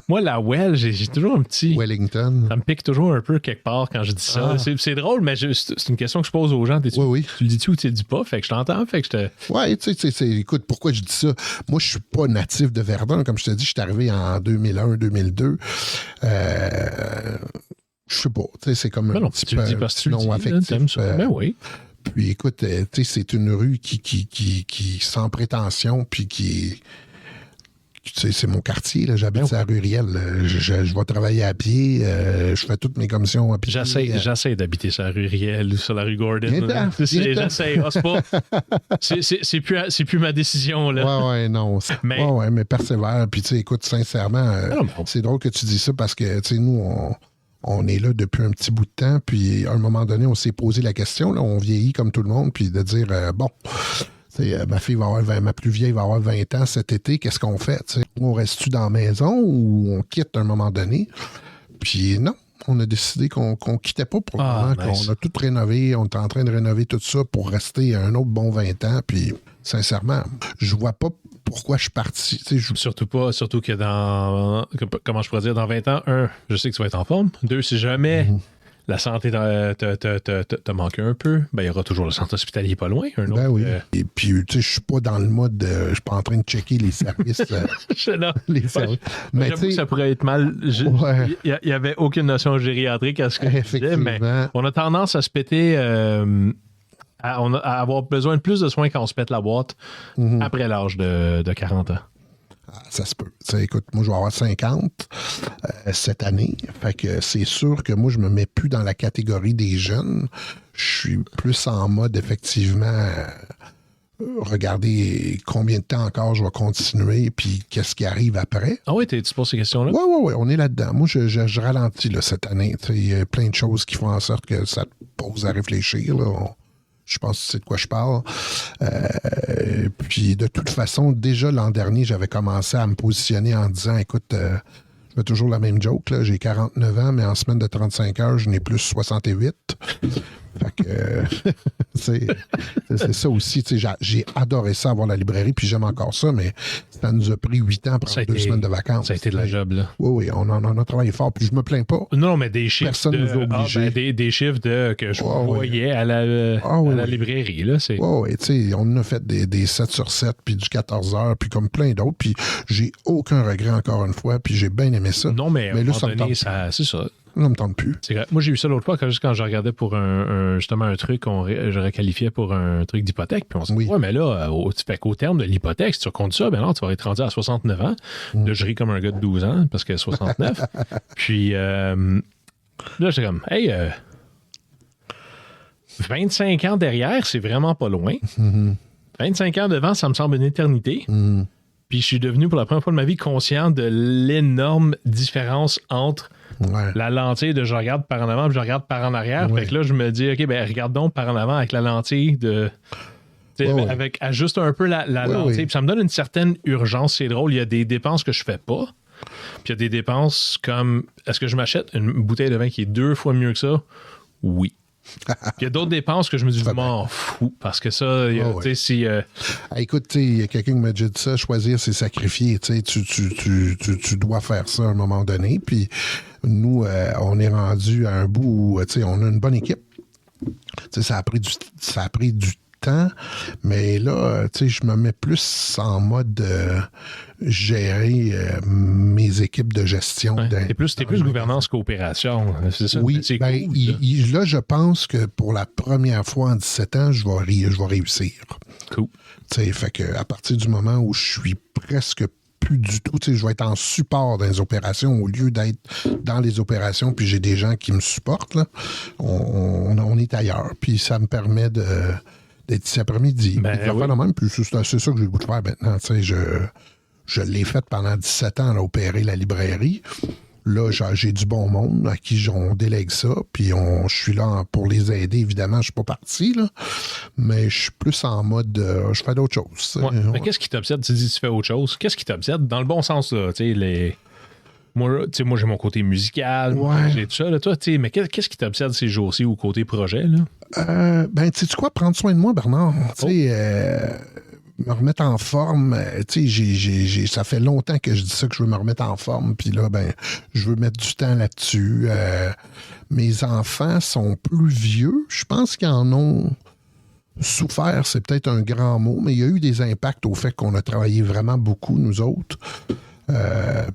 moi, la well, j'ai toujours un petit... Wellington. Ça me pique toujours un peu quelque part quand je dis ça. C'est drôle, mais c'est une question que je pose aux gens. Oui. Tu le dis-tu ou tu le dis pas? Fait que je t'entends. Fait que je te... Oui, tu sais, écoute, pourquoi je dis ça? Moi, je suis pas natif de Verdun. Comme je te dis, je suis arrivé en 2001-2002. Je sais pas, tu sais, c'est comme un petit peu non affectif. Ben oui. Puis écoute, tu sais, c'est une rue qui sans prétention, puis qui... Tu sais, c'est mon quartier, là. J'habite à la rue Riel. Je vais travailler à pied. Je fais toutes mes commissions à pied. J'essaie d'habiter sur la rue Riel ou sur la rue Gordon. J'essaie. C'est plus ma décision, là. Ouais, non. Mais persévère. Puis, tu sais, écoute, sincèrement, c'est drôle que tu dis ça parce que, tu sais, nous, on est là depuis un petit bout de temps, puis à un moment donné, on s'est posé la question, là, on vieillit comme tout le monde, puis de dire, ma plus vieille va avoir 20 ans cet été, qu'est-ce qu'on fait? T'sais? On reste-tu dans la maison ou on quitte à un moment donné? Puis non, on a décidé qu'on quittait pas pour le moment, qu'on a tout rénové, on est en train de rénover tout ça pour rester un autre bon 20 ans, puis sincèrement, je vois pas pourquoi je suis parti. Surtout que comment je pourrais dire, dans 20 ans, je sais que tu vas être en forme. 2, si jamais la santé te manque un peu, ben il y aura toujours le centre hospitalier pas loin. Ben oui. Et puis, tu sais, je suis pas dans le mode je suis pas en train de checker les services. Les services. Mais j'avoue que ça pourrait être mal. Il y avait aucune notion gériatrique à ce que je disais, mais on a tendance à se péter... à avoir besoin de plus de soins quand on se pète la boîte après l'âge de 40 ans. Ça se peut. T'sais, écoute, moi, je vais avoir 50 cette année. Fait que c'est sûr que moi, je me mets plus dans la catégorie des jeunes. Je suis plus en mode, effectivement, regarder combien de temps encore je vais continuer puis qu'est-ce qui arrive après. Ah oui, tu poses ces questions-là? Oui, on est là-dedans. Moi, je ralentis là, cette année. Il y a plein de choses qui font en sorte que ça te pose à réfléchir. Là. Je pense que c'est de quoi je parle. Puis de toute façon, déjà l'an dernier, j'avais commencé à me positionner en disant, écoute, je fais toujours la même joke, là, j'ai 49 ans, mais en semaine de 35 heures, je n'ai plus 68. Fait que c'est ça aussi. J'ai adoré ça, avoir la librairie, puis j'aime encore ça, mais ça nous a pris 8 ans pour avoir 2 semaines de vacances. Ça a été de la job, là. Oui, on a travaillé fort, puis je me plains pas. Non, mais des chiffres. Personne nous a obligés. Des chiffres que je voyais à la librairie, là. Oui, tu sais, on a fait des 7 sur 7, puis du 14 heures, puis comme plein d'autres, puis j'ai aucun regret encore une fois, puis j'ai bien aimé ça. Non, mais à un là, moment donné, c'est ça. Ça me tente plus. C'est vrai. Moi, j'ai eu ça l'autre fois quand je regardais pour justement un truc, je requalifiais pour un truc d'hypothèque. Puis on se dit, ouais, mais là, fait qu'au terme de l'hypothèque, si tu comptes ça, ben non, tu vas être rendu à 69 ans. Là, je ris comme un gars de 12 ans parce que 69. Puis là, j'étais comme, hey, 25 ans derrière, c'est vraiment pas loin. 25 ans devant, ça me semble une éternité. Puis je suis devenu pour la première fois de ma vie conscient de l'énorme différence entre la lentille de je regarde par en avant et je regarde par en arrière. Fait que là, je me dis, OK, ben regarde donc par en avant avec la lentille de... Avec ajuste un peu la lentille. Puis ça me donne une certaine urgence. C'est drôle, il y a des dépenses que je fais pas. Puis il y a des dépenses comme, est-ce que je m'achète une bouteille de vin qui est 2 fois mieux que ça? Oui. Puis il y a d'autres dépenses que je me dis, je m'en fous. Parce que ça, tu sais, si... Écoute, il y a quelqu'un qui m'a déjà dit ça, choisir, c'est sacrifier. Tu dois faire ça à un moment donné. Puis nous, on est rendu à un bout où, on a une bonne équipe. Ça a pris du temps, mais là, je me mets plus en mode gérer mes équipes de gestion. T'es plus gouvernance coopération, c'est ça? Oui, cool, là, je pense que pour la première fois en 17 ans, je vais réussir. Cool. Fait que à partir du moment où je suis presque plus du tout, je vais être en support dans les opérations au lieu d'être dans les opérations, puis j'ai des gens qui me supportent, là, on est ailleurs. Puis ça me permet d'être ici après-midi. Puis c'est ça que j'ai le goût de faire maintenant. Je l'ai fait pendant 17 ans, là, opérer la librairie. Là, j'ai du bon monde à qui on délègue ça, puis je suis là pour les aider. Évidemment, je suis pas parti, là, mais je suis plus en mode je fais d'autres choses. Mais qu'est-ce qui t'obsède? Tu dis tu fais autre chose. Qu'est-ce qui t'obsède? Dans le bon sens, là, Moi, j'ai mon côté musical, j'ai tout ça. Là, toi, mais qu'est-ce qui t'obsède ces jours-ci au côté projet? Là? Tu sais quoi? Prendre soin de moi, Bernard. Me remettre en forme. Ça fait longtemps que je dis ça, que je veux me remettre en forme. Puis là, je veux mettre du temps là-dessus. Mes enfants sont plus vieux. Je pense qu'ils en ont souffert, c'est peut-être un grand mot, mais il y a eu des impacts au fait qu'on a travaillé vraiment beaucoup, nous autres.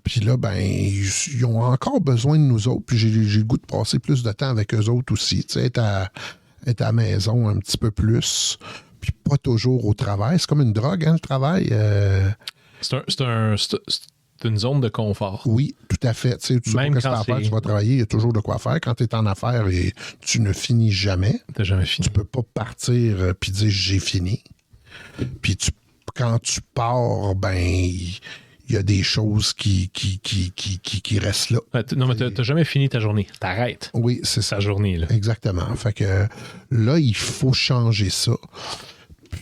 Puis là, ils ont encore besoin de nous autres. Puis j'ai le goût de passer plus de temps avec eux autres aussi. Être à la maison un petit peu plus. Puis pas toujours au travail. C'est comme une drogue, le travail. C'est une zone de confort. Oui, tout à fait. Tu sais pas qu'est-ce que tu vas travailler, il y a toujours de quoi faire. Quand tu es en affaires et tu ne finis jamais. T'as jamais fini. Tu peux pas partir puis dire j'ai fini. Puis quand tu pars, il y a des choses qui restent là. Non, mais t'as jamais fini ta journée. T'arrêtes. Oui, c'est ça. Ta journée, là. Exactement. Fait que là, il faut changer ça.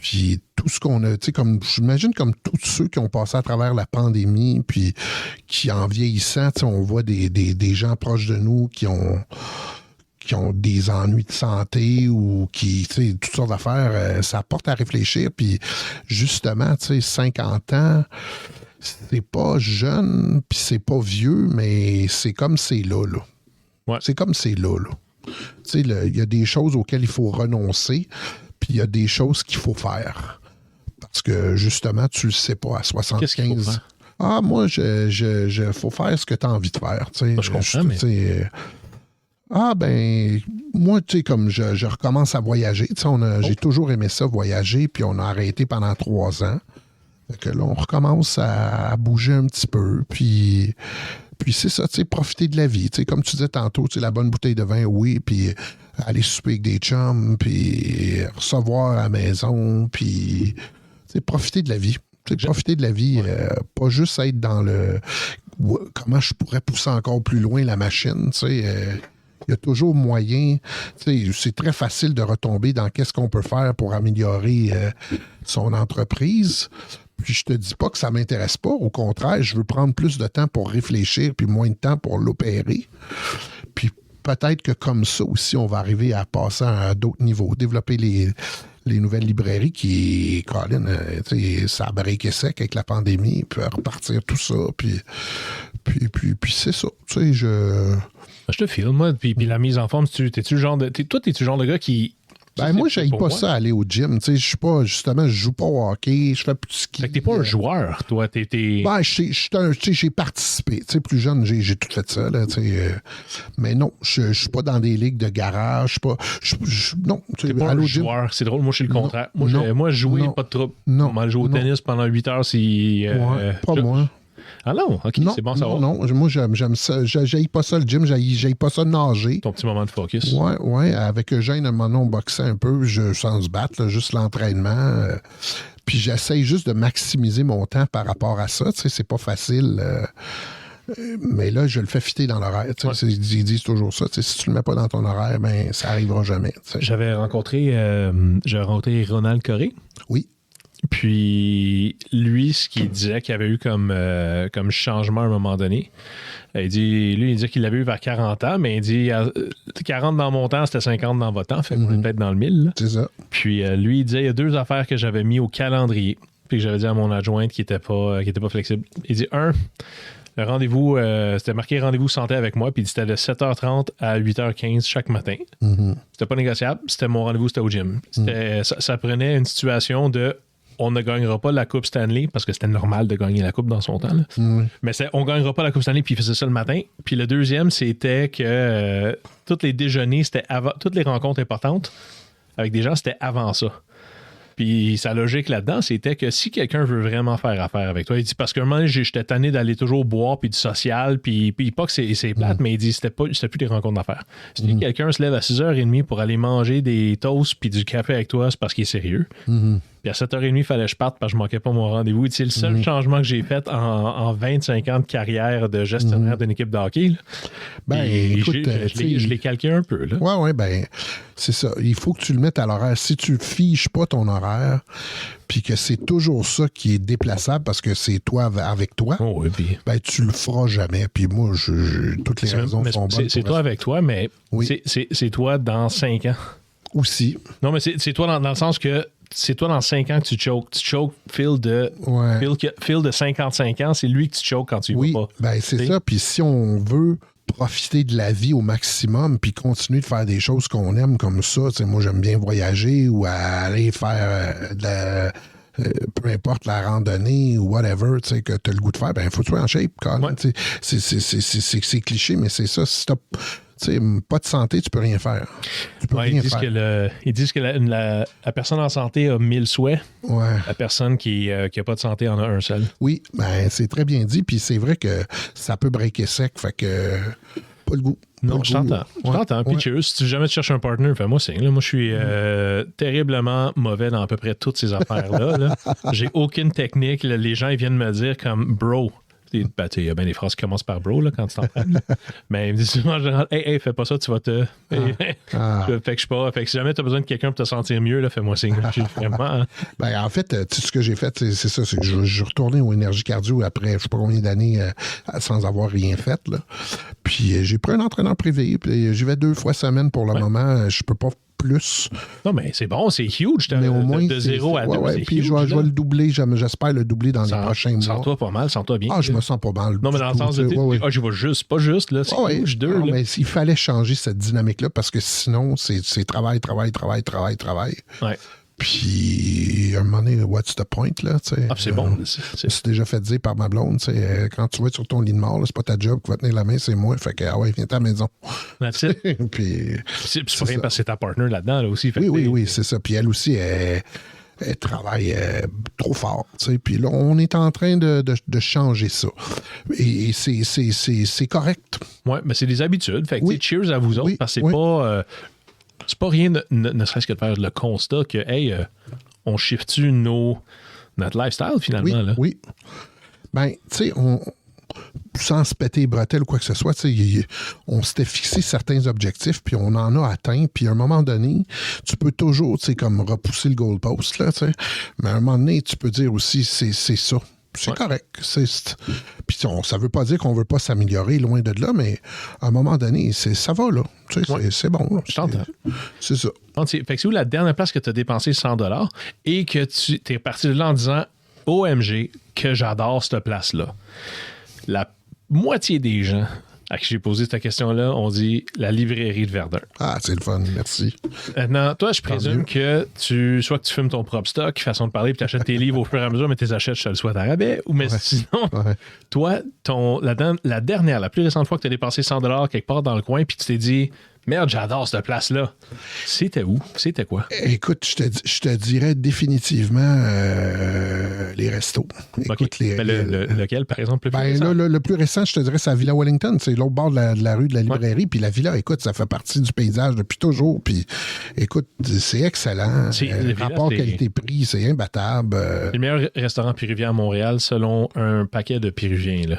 Puis tout ce qu'on a, j'imagine comme tous ceux qui ont passé à travers la pandémie, puis qui, en vieillissant, on voit des gens proches de nous qui ont des ennuis de santé ou toutes sortes d'affaires, ça porte à réfléchir. Puis justement, 50 ans, c'est pas jeune, puis c'est pas vieux, mais c'est comme c'est là. Ouais. C'est comme c'est là. Il y a des choses auxquelles il faut renoncer, puis il y a des choses qu'il faut faire. Parce que, justement, tu le sais pas, à 75... Qu'est-ce qu'il faut faire? Ah, moi, faut faire ce que tu as envie de faire. Je comprends, mais... moi, comme je recommence à voyager, j'ai toujours aimé ça, voyager, puis on a arrêté pendant 3 ans. Fait que là, on recommence à bouger un petit peu, puis c'est ça, profiter de la vie. Comme tu disais tantôt, la bonne bouteille de vin, oui, puis aller souper avec des chums, puis recevoir à la maison, puis profiter de la vie. Profiter de la vie, pas juste être dans le... Comment je pourrais pousser encore plus loin la machine, il y a toujours moyen. C'est très facile de retomber dans qu'est-ce qu'on peut faire pour améliorer son entreprise. Puis je te dis pas que ça m'intéresse pas. Au contraire, je veux prendre plus de temps pour réfléchir puis moins de temps pour l'opérer. Puis peut-être que comme ça aussi, on va arriver à passer à d'autres niveaux, développer les nouvelles librairies qui, Colin, ça a breaké sec avec la pandémie, puis repartir tout ça, puis c'est ça. Tu sais, je te file, moi, puis la mise en forme, t'es-tu le genre de gars qui... Ben moi, j'aille pas ça aller au gym. Tu sais, je suis pas, justement, je joue pas au hockey, je fais plus de ski. Fait que t'es pas un joueur, toi, t'es... Ben, j'ai participé. Tu sais, plus jeune, j'ai tout fait ça, là, tu sais. Mais non, je suis pas dans des ligues de garage, non. T'es pas un joueur, c'est drôle, moi, je suis le contraire. Moi, jouer, pas de trouble. Non. Moi, jouer au tennis pendant 8 heures, si... pas moi. Ah non, OK, c'est bon ça va. Non, moi, j'aime ça. J'haïs pas ça le gym, j'haïs pas ça nager. Ton petit moment de focus. Ouais. Avec Eugène, à un moment donné, on boxait un peu, sans se battre, là, juste l'entraînement. Puis j'essaye juste de maximiser mon temps par rapport à ça. Tu sais, c'est pas facile. Mais là, je le fais fitter dans l'horaire. Ils disent toujours ça. Si tu le mets pas dans ton horaire, ben ça arrivera jamais. T'sais. J'avais rencontré Ronald Coré. Oui. Puis, lui, ce qu'il disait qu'il avait eu comme changement à un moment donné, il disait qu'il l'avait eu vers 40 ans, mais il dit 40 dans mon temps, c'était 50 dans votre temps, fait qu'on est peut-être dans le 1000. Là. C'est ça. Puis, lui, il disait il y a 2 affaires que j'avais mis au calendrier, puis que j'avais dit à mon adjointe qui était pas flexible. Il dit le rendez-vous, c'était marqué rendez-vous santé avec moi, puis c'était de 7h30 à 8h15 chaque matin. C'était pas négociable, c'était mon rendez-vous, c'était au gym. Ça prenait une situation de on ne gagnera pas la Coupe Stanley, parce que c'était normal de gagner la Coupe dans son temps. Là. Mais on ne gagnera pas la Coupe Stanley, puis il faisait ça le matin. Puis le deuxième, c'était que tous les déjeuners, toutes les rencontres importantes avec des gens, c'était avant ça. Puis sa logique là-dedans, c'était que si quelqu'un veut vraiment faire affaire avec toi, il dit, parce qu'à un moment donné, j'étais tanné d'aller toujours boire, puis du social, puis pas que c'est plate, mais il dit, c'était plus des rencontres d'affaires. Si quelqu'un se lève à 6h30 pour aller manger des toasts puis du café avec toi, c'est parce qu'il est sérieux. Puis à 7h30, il fallait que je parte parce que je manquais pas mon rendez-vous. C'est le seul changement que j'ai fait en 25 ans de carrière de gestionnaire d'une équipe de hockey. Là. Ben, écoute, je l'ai calqué un peu. Là. Ouais, ben, c'est ça. Il faut que tu le mettes à l'horaire. Si tu fiches pas ton horaire, puis que c'est toujours ça qui est déplaçable parce que c'est toi avec toi, ben, tu le feras jamais. Puis moi, toutes les raisons sont bonnes. C'est toi avec toi, mais c'est toi dans 5 ans. Aussi. Non, mais c'est toi dans le sens que c'est toi dans 5 ans que tu choques. Tu choques Phil de 55 ans, c'est lui que tu choques quand tu y vas pas. Ben c'est ça. Puis si on veut profiter de la vie au maximum puis continuer de faire des choses qu'on aime comme ça, moi j'aime bien voyager ou aller faire peu importe la randonnée ou whatever que tu as le goût de faire, ben il faut que tu sois en shape, quand même. C'est cliché, mais c'est ça. Si t'as pas de santé, tu peux rien faire. Ils disent que la personne en santé a 1000 souhaits. Ouais. La personne qui n'a pas de santé en a un seul. Oui, ben c'est très bien dit. Puis c'est vrai que ça peut breaker sec. Fait que pas le goût. Non, je t'entends. Puis cheers. Si jamais tu cherches un partner, fais-moi signe. Là. Moi, je suis terriblement mauvais dans à peu près toutes ces affaires-là. Là. J'ai aucune technique. Là. Les gens ils viennent me dire comme « bro ». Il y a bien des phrases qui commencent par bro là, quand tu t'entraînes. Mais ils me disent souvent en général, hey, fais pas ça, tu vas te. Fait que je suis pas. Fait que si jamais tu as besoin de quelqu'un pour te sentir mieux, là, fais-moi signe. Vraiment. Ben, en fait, ce que j'ai fait, c'est ça, c'est que je suis retourné aux énergies cardio après je sais pas combien d'années sans avoir rien fait. Là. Puis j'ai pris un entraîneur privé, puis j'y vais 2 fois semaine pour le moment. Je peux pas plus. Non, mais c'est bon, c'est huge. Mais au moins, de 0 à 2. Ouais, puis je vais le doubler. J'espère le doubler dans les prochains mois. Sens-toi pas mal, sens-toi bien. Ah, je me sens pas mal. Non, mais dans le sens de je vais juste, pas juste, là. C'est huge 2. Mais il fallait changer cette dynamique-là parce que sinon, c'est travail. Ouais. Puis, à un moment donné, what's the point, là, tu sais. Ah, c'est bon. C'est déjà fait dire par ma blonde, tu sais, quand tu vas être sur ton lit de mort, là, c'est pas ta job qui va tenir la main, c'est moi. Fait que, viens à la maison. That's it. Puis, c'est pas rien parce que c'est ta partner là-dedans, là, aussi. Oui, c'est ça. Puis elle aussi, elle travaille trop fort, tu sais. Puis là, on est en train de changer ça. Et c'est correct. Oui, mais c'est des habitudes. Fait que, cheers à vous autres, parce que c'est pas... c'est pas rien, ne serait-ce que de faire le constat que, hey, on shift-tu notre lifestyle, finalement? Là? Oui. Ben, tu sais, sans se péter les bretelles ou quoi que ce soit, on s'était fixé certains objectifs, puis on en a atteint, puis à un moment donné, tu peux toujours, comme repousser le goalpost, là, tu sais. Mais à un moment donné, tu peux dire aussi, c'est ça. c'est correct. Puis ça veut pas dire qu'on veut pas s'améliorer, loin de là, mais à un moment donné, ça va, là. C'est bon. Là. Je t'entends. C'est ça. Fait que c'est où la dernière place que tu as dépensé 100$ et que tu es parti de là en disant « OMG, que j'adore cette place-là ». La moitié des gens à qui j'ai posé cette question-là ont dit la librairie de Verdun. Ah, c'est le fun, merci. Maintenant, toi, je présume que soit que tu fumes ton propre stock, façon de parler, puis tu achètes tes livres au fur et à mesure, mais tes achètes, je te le souhaite à rabais, mais sinon, toi, la dernière, la plus récente fois que tu as dépensé 100$ quelque part dans le coin, puis tu t'es dit merde, j'adore cette place-là. C'était où? C'était quoi? Écoute, je te dirais définitivement les restos. Écoute, lequel, par exemple, le plus récent? Le plus récent, je te dirais, c'est à Villa Wellington. C'est l'autre bord de la rue de la librairie. Ouais. Puis la villa, écoute, ça fait partie du paysage depuis toujours. Puis écoute, c'est excellent. Rapport qualité-prix, c'est imbattable. C'est le meilleur restaurant péruvien à Montréal, selon un paquet de Péruviens. Là.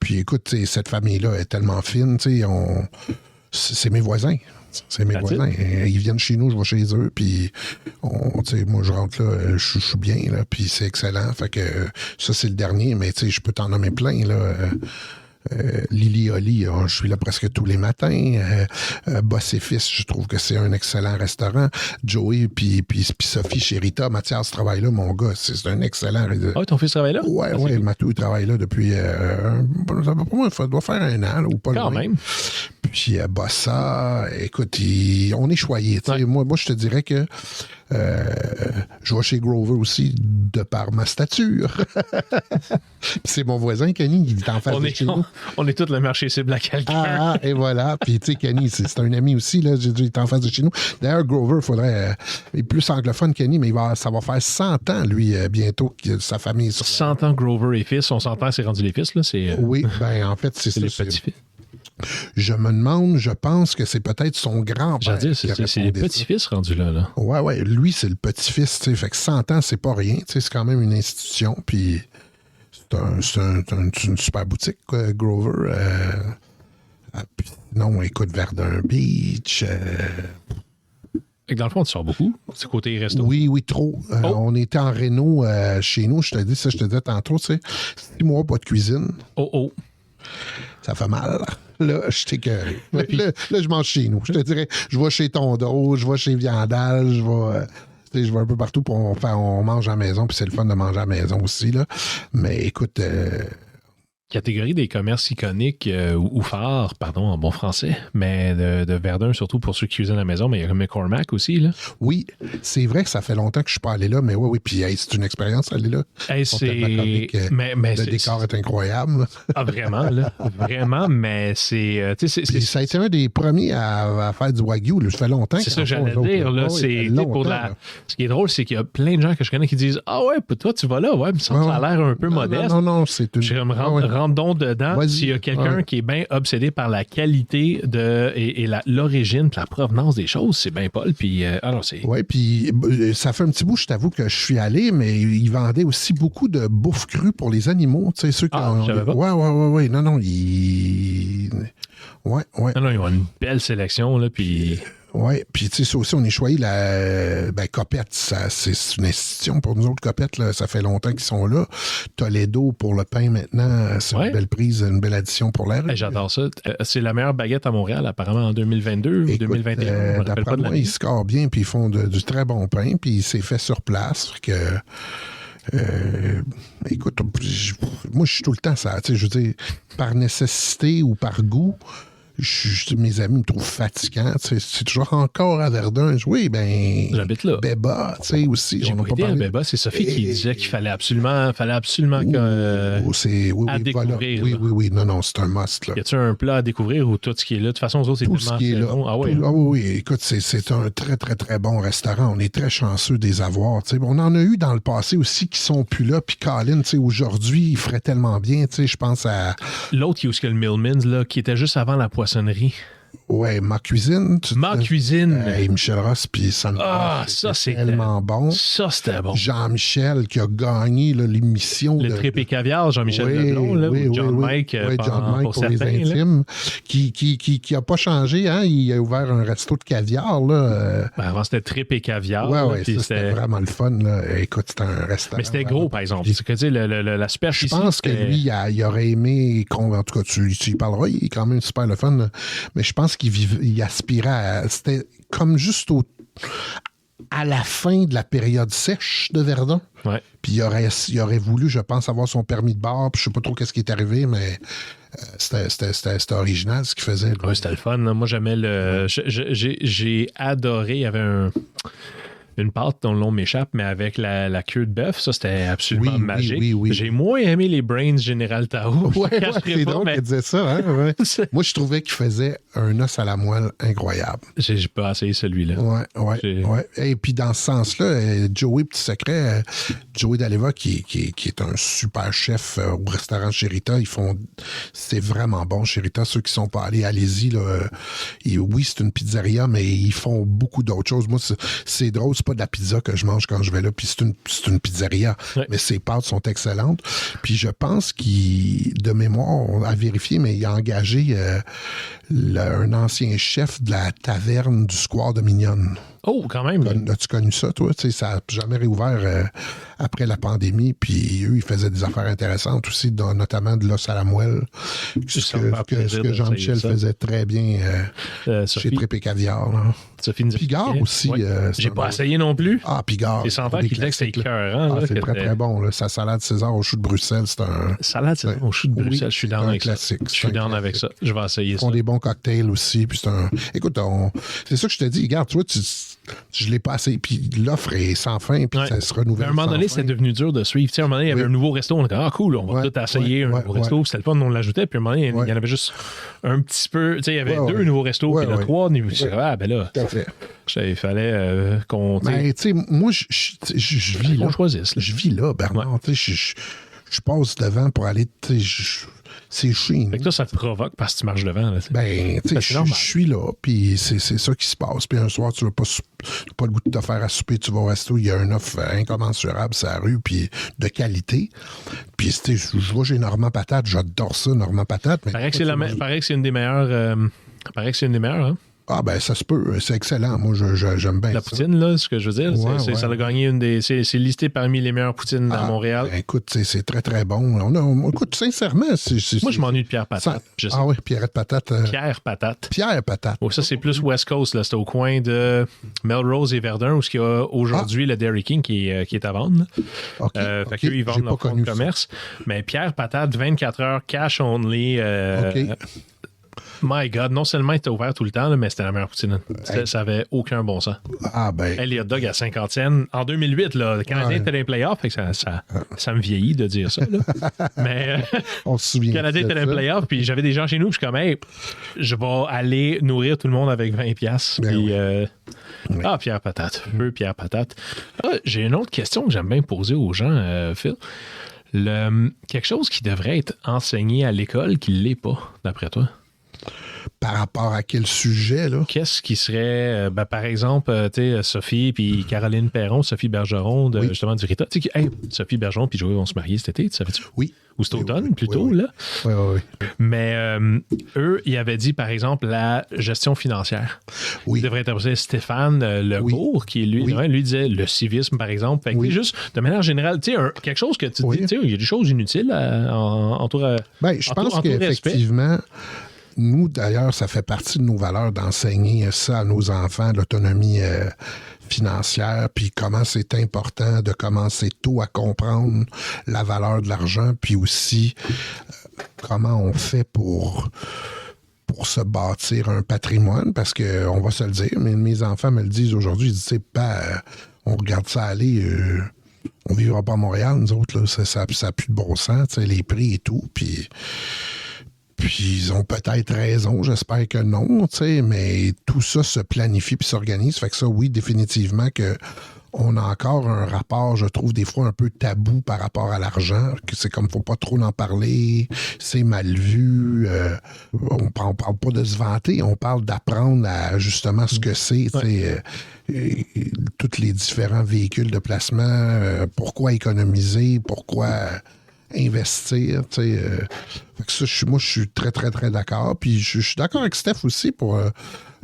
Puis écoute, cette famille-là est tellement fine. C'est mes voisins. C'est mes voisins. Ils viennent chez nous, je vais chez eux, puis moi, je rentre là, je suis bien, là, puis c'est excellent. Fait que ça, c'est le dernier, mais je peux t'en nommer plein, là. Lily Oli, je suis là presque tous les matins. Boss et Fils, je trouve que c'est un excellent restaurant. Joey puis Sophie chez Rita, Mathias travaille là, mon gars. C'est un excellent restaurant. Ah, ton fils travaille là? Ouais, cool. Matou, il travaille là depuis... ça doit faire un an, là, ou pas quand loin. Même. Puis Bossa, écoute, on est choyés. Ouais. Moi, je te dirais que je vais chez Grover aussi de par ma stature. C'est mon voisin, Kenny, il est en face de chez nous. On est tous le marché cible à quelqu'un. Et voilà. Puis, tu sais, Kenny, c'est un ami aussi, là. Il est en face de chez nous. D'ailleurs, Grover, il est plus anglophone, Kenny, mais ça va faire 100 ans, lui, bientôt, que sa famille. 100 ans, Grover et fils. On s'entend, c'est rendu les fils, là. Oui, en fait, c'est ça. Les petits-fils. Je me demande, je pense que c'est peut-être son grand-père. J'allais dire, c'est les petits-fils rendus là. Ouais, lui, c'est le petit-fils, tu sais. Fait que 100 ans, c'est pas rien, tu sais, c'est quand même une institution, puis c'est une super boutique, quoi, Grover. Non, écoute, Verdun Beach. Dans le fond, tu sors beaucoup, c'est côté resto. Oui, trop. On était en réno chez nous, je te disais tantôt, tu sais, 6 mois, pas de cuisine. Ça fait mal. Là, je t'écœure. Là, je mange chez nous. Je te dirais, je vais chez Tondo, je vais chez Viandal, je vais un peu partout pour on mange à la maison, puis c'est le fun de manger à la maison aussi, là. Mais écoute... Catégorie des commerces iconiques ou phares, pardon, en bon français, mais de Verdun, surtout pour ceux qui cuisinent à la maison, mais il y a McCormack aussi, là. Oui, c'est vrai que ça fait longtemps que je suis pas allé là, mais oui, puis c'est une expérience aller là. Le décor est incroyable. Ah, vraiment, là. Vraiment, mais c'est... ça a été un des premiers à faire du Wagyu, là. Ça fait longtemps. C'est ça que j'allais dire, là. Ce qui est drôle, c'est qu'il y a plein de gens que je connais qui disent « Ah ouais, toi, tu vas là, ouais, mais ça a l'air un peu modeste. » Non, c'est une... Je vais me rentre donc dedans s'il y a quelqu'un qui est bien obsédé par la qualité et l'origine, la provenance des choses, c'est bien Paul. Puis, oui, puis ça fait un petit bout, je t'avoue que je suis allé, mais ils vendaient aussi beaucoup de bouffe crue pour les animaux. Tu sais, ceux qui je savais pas. Ouais. Non, Non, ils ont une belle sélection, là, puis... Oui, puis tu sais, ça aussi, on est choyé Copette, c'est une institution pour nous autres, Copette, là, ça fait longtemps qu'ils sont là. Toledo pour le pain maintenant, c'est une belle prise, une belle addition pour l'air. J'adore ça. C'est la meilleure baguette à Montréal, apparemment, en 2022 ou 2021. D'après moi, ils scorent bien, puis ils font du très bon pain, puis c'est fait sur place, écoute, moi, je suis tout le temps ça, tu sais, je veux dire, par nécessité ou par goût, mes amis me trouvent fatigant. C'est toujours encore à Verdun. Oui, j'habite là. Béba, tu sais, aussi. J'ai pas été à Béba. C'est Sophie qui disait qu'il fallait absolument à découvrir. Oui. Non, c'est un must. Là. Y a-tu un plat à découvrir ou tout ce qui est là? De toute façon, aux autres, c'est tout ce qui est là. Bon. Ah oui. Écoute, c'est un très, très, très bon restaurant. On est très chanceux de les avoir. T'sais. On en a eu dans le passé aussi qui sont plus là. Puis Colin, aujourd'hui, il ferait tellement bien. Je pense à... L'autre qui est le Millmans, là, qui était juste avant la poissonnerie. Ouais, Ma Cuisine. Ma Cuisine. Michel Ross, puis ça, c'est tellement bon. Ça, c'était bon. Jean-Michel qui a gagné là, l'émission. Le Trip et Caviar, Jean-Michel Leblond, là, ou John Mike, John Mike pour certains, les intimes, qui a pas changé, hein? Il a ouvert un resto de caviar, là. Avant, c'était Trip et Caviar. Oui, c'était vraiment le fun, là. Écoute, c'était un restaurant. Mais c'était gros, par exemple. C'est que, tu sais, la superficie. Je pense que lui, il aurait aimé, en tout cas, tu y parleras, il est quand même super le fun, là. Mais je pense qu'il aspirait à... C'était comme juste à la fin de la période sèche de Verdun. Ouais. Puis il aurait voulu, je pense, avoir son permis de bar. Puis je sais pas trop qu'est-ce qui est arrivé, mais c'était original ce qu'il faisait. Oui, c'était le fun. Moi, j'aimais le... J'ai adoré. Il y avait une pâte dont le nom m'échappe, mais avec la queue de bœuf, ça, c'était absolument magique. Oui. J'ai moins aimé les Brains Général Tao. C'est drôle qu'elle disait ça. Hein? Ouais. Moi, je trouvais qu'il faisait un os à la moelle incroyable. J'ai pas essayé celui-là. Ouais. Et puis, dans ce sens-là, Joey, petit secret, Joey Dalleva, qui est un super chef au restaurant Chérita, c'est vraiment bon, Chérita. Ceux qui sont pas allés, allez-y. Là. Oui, c'est une pizzeria, mais ils font beaucoup d'autres choses. Moi, c'est drôle, c'est pas de la pizza que je mange quand je vais là, puis c'est une pizzeria, mais ses pâtes sont excellentes. Puis je pense de mémoire, on a vérifié, mais il a engagé un ancien chef de la taverne du Square de Mignonne. Oh, quand même. As-tu connu ça, toi? Tu sais, ça n'a jamais réouvert après la pandémie, puis eux, ils faisaient des affaires intéressantes aussi, notamment de l'os à la moelle, ce que Jean-Michel faisait très bien chez Trip et Caviar. Là. Pigard aussi. Ouais. J'ai pas essayé non plus. Ah, Pigard. C'est sans faire qu'il disait que c'était écœurant. C'est très, très bon. Là. Sa salade César au chou de Bruxelles, c'est un... Salade César au chou de Bruxelles, je suis down avec classique. ça. Je suis down avec ça. Je vais essayer ça. Ils font des bons cocktails aussi, puis c'est un... Écoute, c'est ça que je te dis. Regarde, toi, je l'ai passé, puis l'offre est sans fin, puis ça se renouvelle. À un moment donné, c'était devenu dur de suivre. Tu sais, à un moment donné, il y avait un nouveau resto. On a dit, cool, on va tout essayer un nouveau resto. C'était le fun, on l'ajoutait. Puis à un moment donné, il y en avait juste un petit peu. Tu sais, il y avait deux nouveaux restos, puis là, trois. Ben là, il fallait qu'on. Mais tu sais, moi, je vis là. On choisisse. Je vis là, Bernard. Tu sais, je passe devant pour aller. C'est chiant. Fait que ça te provoque parce que tu marches devant. Là, ben, tu sais, je suis là, puis c'est ça qui se passe. Puis un soir, tu n'as pas le goût de te faire à souper, tu vas au resto, il y a une offre incommensurable sur la rue, puis de qualité. Puis, tu sais, je vois, j'ai Normand Patate, j'adore ça, Normand Patate. Mais paraît que c'est une des meilleures. Paraît que c'est une des meilleures, hein? Ah, ben, ça se peut. C'est excellent. Moi, j'aime bien la ça. poutine, là, ce que je veux dire, ça a gagné une des... C'est listé parmi les meilleures poutines à Montréal. Ben, écoute, c'est très, très bon. Écoute, sincèrement, moi, je m'ennuie de Pierre Patate. Oui, Pierrette Patate. Pierre Patate. Pierre Patate. Oh, ça, c'est plus West Coast, là. C'est au coin de Melrose et Verdun, où il y a aujourd'hui le Dairy King qui est à vendre. Fait qu'eux, ils vendent leur fonds de commerce. Mais Pierre Patate, 24 heures, cash only. My God, non seulement il était ouvert tout le temps, là, mais c'était la meilleure poutine. Ça avait aucun bon sens. Ah ben. Les hot dogs à 50 cents. En 2008, là, le Canadien était dans les playoffs, fait que ça me vieillit de dire ça. Là. Mais on se souvient. Le Canadien était dans les playoffs, puis j'avais des gens chez nous, puis je suis comme, hey, je vais aller nourrir tout le monde avec 20$. Puis, Pierre Patate. Pierre Patate. J'ai une autre question que j'aime bien poser aux gens, Phil. Quelque chose qui devrait être enseigné à l'école qui ne l'est pas, d'après toi? Par rapport à quel sujet, là? Qu'est-ce qui serait, par exemple, Sophie puis Caroline Perron, Sophie Bergeron, justement, du Rita. Sophie Bergeron puis Joey vont se marier cet été, tu savais-tu? Oui. Ou cet automne, plutôt, là. Oui. Mais eux, ils avaient dit, par exemple, la gestion financière. Oui. Il devrait être Stéphane Lecourt, qui, lui disait le civisme, par exemple. Fait que, juste, de manière générale, quelque chose que tu dis, il y a des choses inutiles je pense qu'effectivement... Nous, d'ailleurs, ça fait partie de nos valeurs d'enseigner ça à nos enfants, l'autonomie financière, puis comment c'est important de commencer tôt à comprendre la valeur de l'argent, puis aussi comment on fait pour se bâtir un patrimoine, parce qu'on va se le dire, mais mes enfants me le disent aujourd'hui, ils disent, on regarde ça aller... on ne vivra pas à Montréal, nous autres, là, ça n'a plus de bon sens, les prix et tout, Puis ils ont peut-être raison, j'espère que non, mais tout ça se planifie puis s'organise. Fait que ça, oui, définitivement que on a encore un rapport, je trouve, des fois un peu tabou par rapport à l'argent, que c'est comme, faut pas trop en parler, c'est mal vu. On parle pas de se vanter, on parle d'apprendre à justement ce que c'est, tous les différents véhicules de placement, pourquoi économiser, pourquoi investir, fait que ça, moi, je suis très, très, très d'accord. Puis je suis d'accord avec Steph aussi pour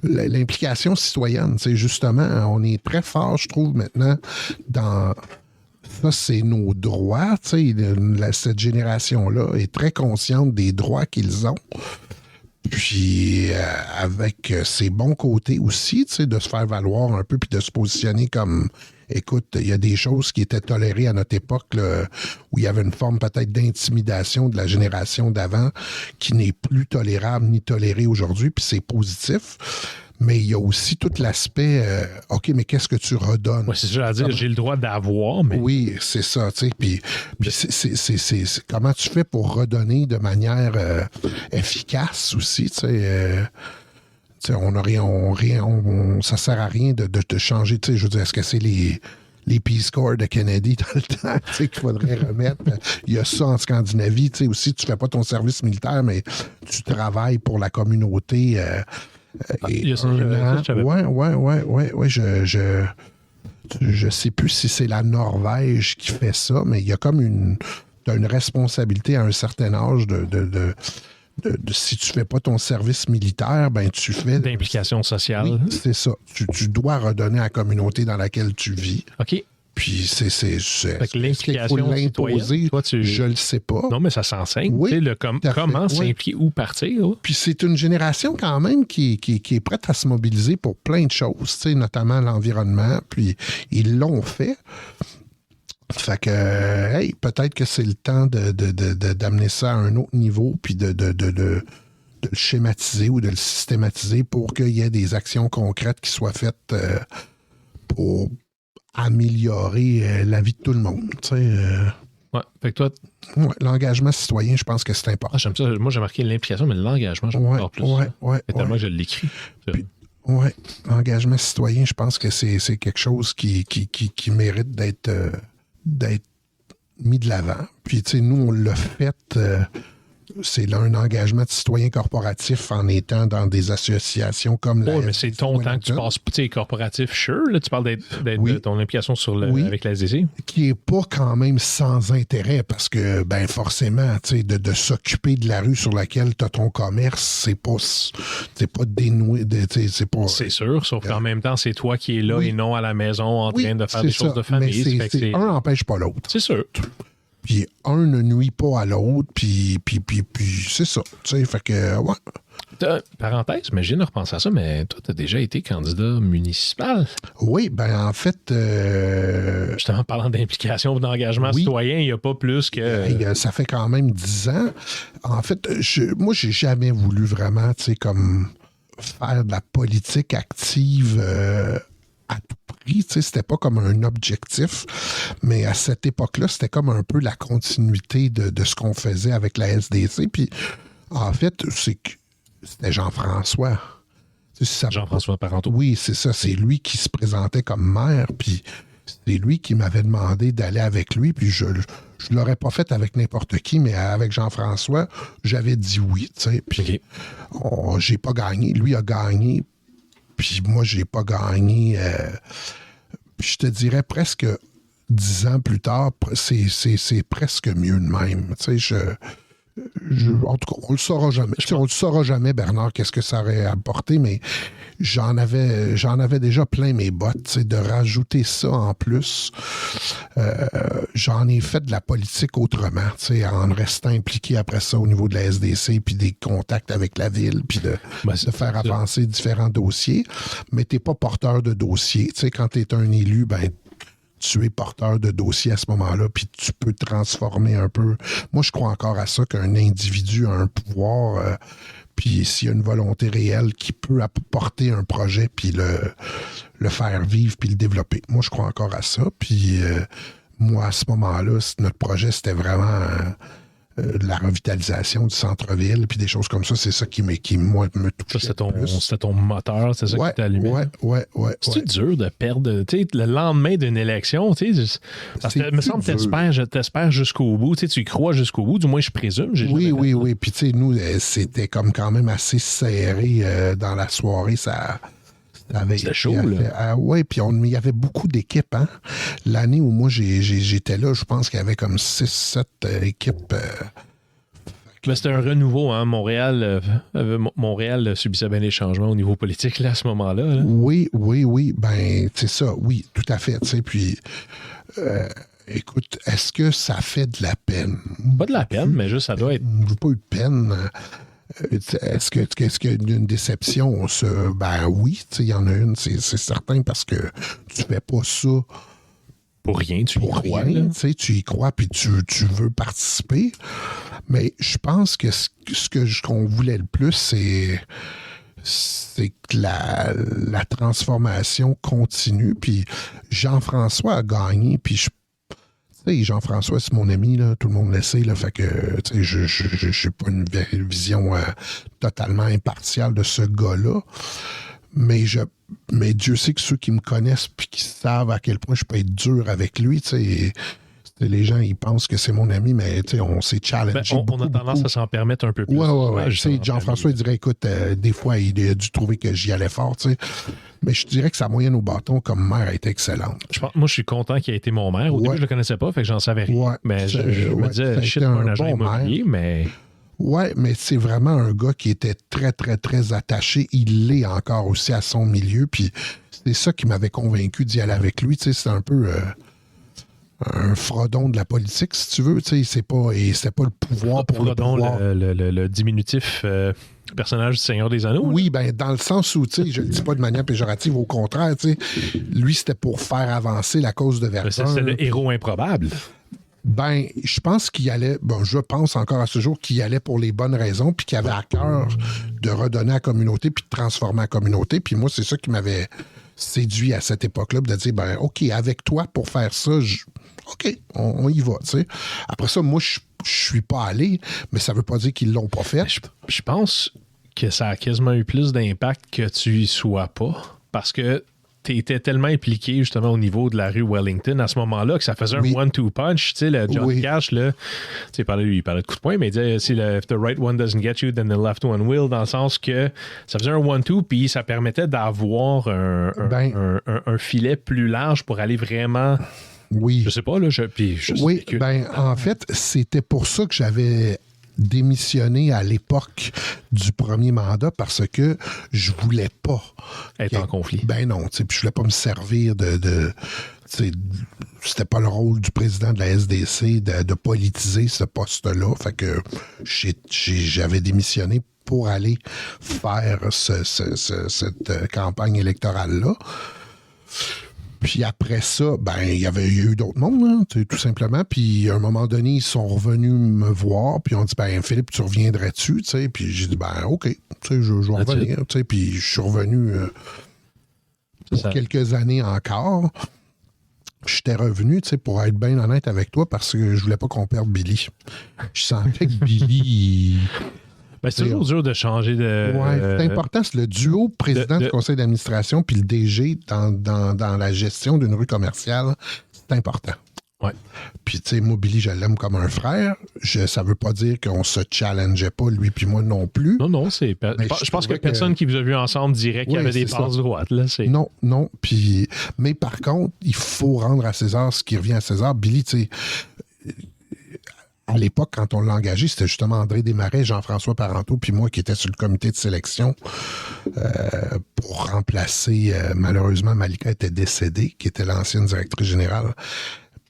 l'implication citoyenne. Justement, on est très fort, je trouve, maintenant, dans... Ça, c'est nos droits. Cette génération-là est très consciente des droits qu'ils ont. Puis, avec ses bons côtés aussi, de se faire valoir un peu, puis de se positionner comme... Écoute, il y a des choses qui étaient tolérées à notre époque, là, où il y avait une forme peut-être d'intimidation de la génération d'avant qui n'est plus tolérable ni tolérée aujourd'hui, puis c'est positif. Mais il y a aussi tout l'aspect, OK, mais qu'est-ce que tu redonnes? Oui, c'est ça, à dire, j'ai le droit d'avoir, mais... Oui, c'est ça, tu sais, puis c'est comment tu fais pour redonner de manière efficace aussi, tu sais... ça sert à rien de changer. Je veux dire, est-ce que c'est les Peace Corps de Kennedy dans le temps qu'il faudrait remettre? Il y a ça en Scandinavie. Aussi, tu fais pas ton service militaire, mais tu travailles pour la communauté. Il y a ça, je sais plus si c'est la Norvège qui fait ça, mais il y a comme t'as une responsabilité à un certain âge si tu fais pas ton service militaire, ben tu fais... D'implication sociale. Oui, c'est ça. Tu dois redonner à la communauté dans laquelle tu vis. OK. Puis c'est l'implication l'imposer, je le sais pas. Non, mais ça s'enseigne. Oui, comment s'impliquer, où partir. Là. Puis c'est une génération quand même qui est prête à se mobiliser pour plein de choses, notamment l'environnement. Puis ils l'ont fait. Fait que, hey, peut-être que c'est le temps d'amener ça à un autre niveau, puis de le schématiser ou de le systématiser pour qu'il y ait des actions concrètes qui soient faites pour améliorer la vie de tout le monde. Ouais, fait que toi... Ouais, l'engagement citoyen, je pense que c'est important. Ah, j'aime ça. Moi, j'ai marqué l'implication, mais l'engagement, j'aime encore plus. Tellement que je l'écris. Oui, l'engagement citoyen, je pense que c'est quelque chose qui mérite d'être mis de l'avant. Puis, tu sais, nous, on l'a fait... c'est là un engagement de citoyen corporatif en étant dans des associations comme la... Oui, mais c'est ton temps que tu passes, tu sais, corporatif, sure. Là, tu parles de ton implication avec la SDC. Qui n'est pas quand même sans intérêt parce que, ben forcément, tu sais, de s'occuper de la rue sur laquelle tu as ton commerce, c'est pas dénoué. C'est pas... C'est sûr, sauf qu'en même temps, c'est toi qui es là et non à la maison en train de faire des choses de famille. Mais un n'empêche pas l'autre. C'est sûr. Puis un ne nuit pas à l'autre, puis c'est ça. Tu sais, fait que, ouais. Parenthèse, mais je viens de repenser à ça, mais toi, tu as déjà été candidat municipal. Oui, ben en fait... Justement, parlant d'implication ou d'engagement citoyen, il n'y a pas plus que... ça fait quand même 10 ans. En fait, moi, j'ai jamais voulu vraiment, tu sais, comme faire de la politique active à tout prix. Tu sais, c'était pas comme un objectif, mais à cette époque-là, c'était comme un peu la continuité de ce qu'on faisait avec la SDC. Puis, en fait, c'était Jean-François. Jean-François Parenteau. Oui, c'est ça. C'est lui qui se présentait comme maire, puis c'est lui qui m'avait demandé d'aller avec lui, puis je l'aurais pas fait avec n'importe qui, mais avec Jean-François, j'avais dit oui, tu sais. Puis, j'ai pas gagné. Lui a gagné, puis moi, j'ai pas gagné. Puis je te dirais presque 10 ans plus tard, c'est presque mieux de même. Tu sais, en tout cas, on le saura jamais. On le saura jamais, Bernard, qu'est-ce que ça aurait apporté, mais j'en avais déjà plein mes bottes. Tu sais, de rajouter ça en plus, j'en ai fait de la politique autrement, tu sais, en restant impliqué après ça au niveau de la SDC, puis des contacts avec la ville, puis de faire avancer différents dossiers. Mais t'es pas porteur de dossier. Tu sais, quand t'es un élu, ben tu es porteur de dossier à ce moment-là, puis tu peux transformer un peu. Moi, je crois encore à ça, qu'un individu a un pouvoir, puis s'il y a une volonté réelle qui peut apporter un projet, puis le faire vivre, puis le développer. Moi, je crois encore à ça, puis moi, à ce moment-là, notre projet, c'était vraiment de la revitalisation du centre-ville, puis des choses comme ça. C'est ça qui moi, me touchait. C'était ton moteur, c'est ça qui t'allumait? Ouais. C'est dur de perdre, tu sais, le lendemain d'une élection, tu sais, parce que, il me semble que t'espères jusqu'au bout, tu sais, tu y crois jusqu'au bout, du moins je présume. Oui. Puis, tu sais, nous, c'était comme quand même assez serré dans la soirée, ça... C'était chaud, là. Oui, puis il y avait beaucoup d'équipes. Hein? L'année où moi j'étais là, je pense qu'il y avait comme 6-7 équipes. Mais c'était un renouveau. Hein? Montréal subissait bien les changements au niveau politique là, à ce moment-là. Là. Oui. Ben, c'est ça. Oui, tout à fait. Puis, écoute, est-ce que ça fait de la peine? Pas de la peine, mais juste ça doit être... J'ai pas eu de peine. Est-ce qu'il y a une déception? Ben oui, il y en a une, c'est certain, parce que tu fais pas ça pour rien, tu y crois. Tu y crois, puis tu veux participer. Mais je pense que qu'on voulait le plus, c'est que la transformation continue. Puis Jean-François a gagné, puis Jean-François, c'est mon ami, là, tout le monde le sait, là, fait que je n'ai pas une vision totalement impartiale de ce gars-là, mais Dieu sait que ceux qui me connaissent et qui savent à quel point je peux être dur avec lui, les gens, ils pensent que c'est mon ami, mais on s'est challengé. On a tendance à s'en permettre un peu plus. Ouais. Jean-François, il dirait, écoute, des fois, il a dû trouver que j'y allais fort, mais je dirais que sa moyenne au bâton comme maire a été excellente. Moi, je suis content qu'il ait été mon maire. Au début, je le connaissais pas, fait que j'en savais rien. Ouais, mais je me disais, shit, un agent immobilier, mais... Oui, mais c'est vraiment un gars qui était très, très, très attaché. Il l'est encore aussi à son milieu, puis c'est ça qui m'avait convaincu d'y aller avec lui. C'est un peu... un frodon de la politique, si tu veux. C'est pas le pouvoir pour frodon, le pouvoir. Le diminutif personnage du Seigneur des Anneaux. Oui, ben dans le sens où, je le dis pas de manière péjorative, au contraire, lui, c'était pour faire avancer la cause de Verdun. C'était le héros improbable. Ben, je pense qu'il allait, je pense encore à ce jour qu'il allait pour les bonnes raisons, puis qu'il avait à cœur de redonner à la communauté, puis de transformer la communauté. Puis moi, c'est ça qui m'avait séduit à cette époque-là, de dire, ben, OK, avec toi, pour faire ça, OK, on y va, tu sais. Après ça, moi, je suis pas allé, mais ça veut pas dire qu'ils l'ont pas fait. Je pense que ça a quasiment eu plus d'impact que tu y sois pas, parce que tu étais tellement impliqué justement au niveau de la rue Wellington à ce moment-là que ça faisait un one-two punch. Tu sais, le John Cash, là, il parlait de coup de poing, mais il disait si if the right one doesn't get you, then the left one will, dans le sens que ça faisait un one-two, puis ça permettait d'avoir un filet plus large pour aller vraiment... Oui. Je sais pas, là. En fait, c'était pour ça que j'avais démissionné à l'époque du premier mandat, parce que je voulais pas être en conflit. Ben non, puis je voulais pas me servir de c'était pas le rôle du président de la SDC de politiser ce poste-là. Fait que j'avais démissionné pour aller faire cette campagne électorale-là. Puis après ça, il y a eu d'autres mondes, tout simplement. Puis à un moment donné, ils sont revenus me voir, puis on dit, Philippe, tu reviendrais-tu? Puis j'ai dit, OK, je vais revenir. Puis je suis revenu pour quelques années encore. J'étais revenu, pour être bien honnête avec toi, parce que je voulais pas qu'on perde Billy. Je sentais que Billy... c'est toujours dur de changer de... Oui, c'est important. C'est le duo président du conseil d'administration puis le DG dans la gestion d'une rue commerciale. C'est important. Ouais. Puis, tu sais, moi, Billy, je l'aime comme un frère. Ça veut pas dire qu'on se challengeait pas, lui puis moi non plus. Non, c'est... Je pense que personne qui vous a vu ensemble dirait qu'il y avait des passes droites. Là, Non. Puis, mais par contre, il faut rendre à César ce qui revient à César. Billy, tu sais... À l'époque, quand on l'a engagé, c'était justement André Desmarais, Jean-François Parenteau, puis moi qui étais sur le comité de sélection pour remplacer, malheureusement, Malika était décédée, qui était l'ancienne directrice générale.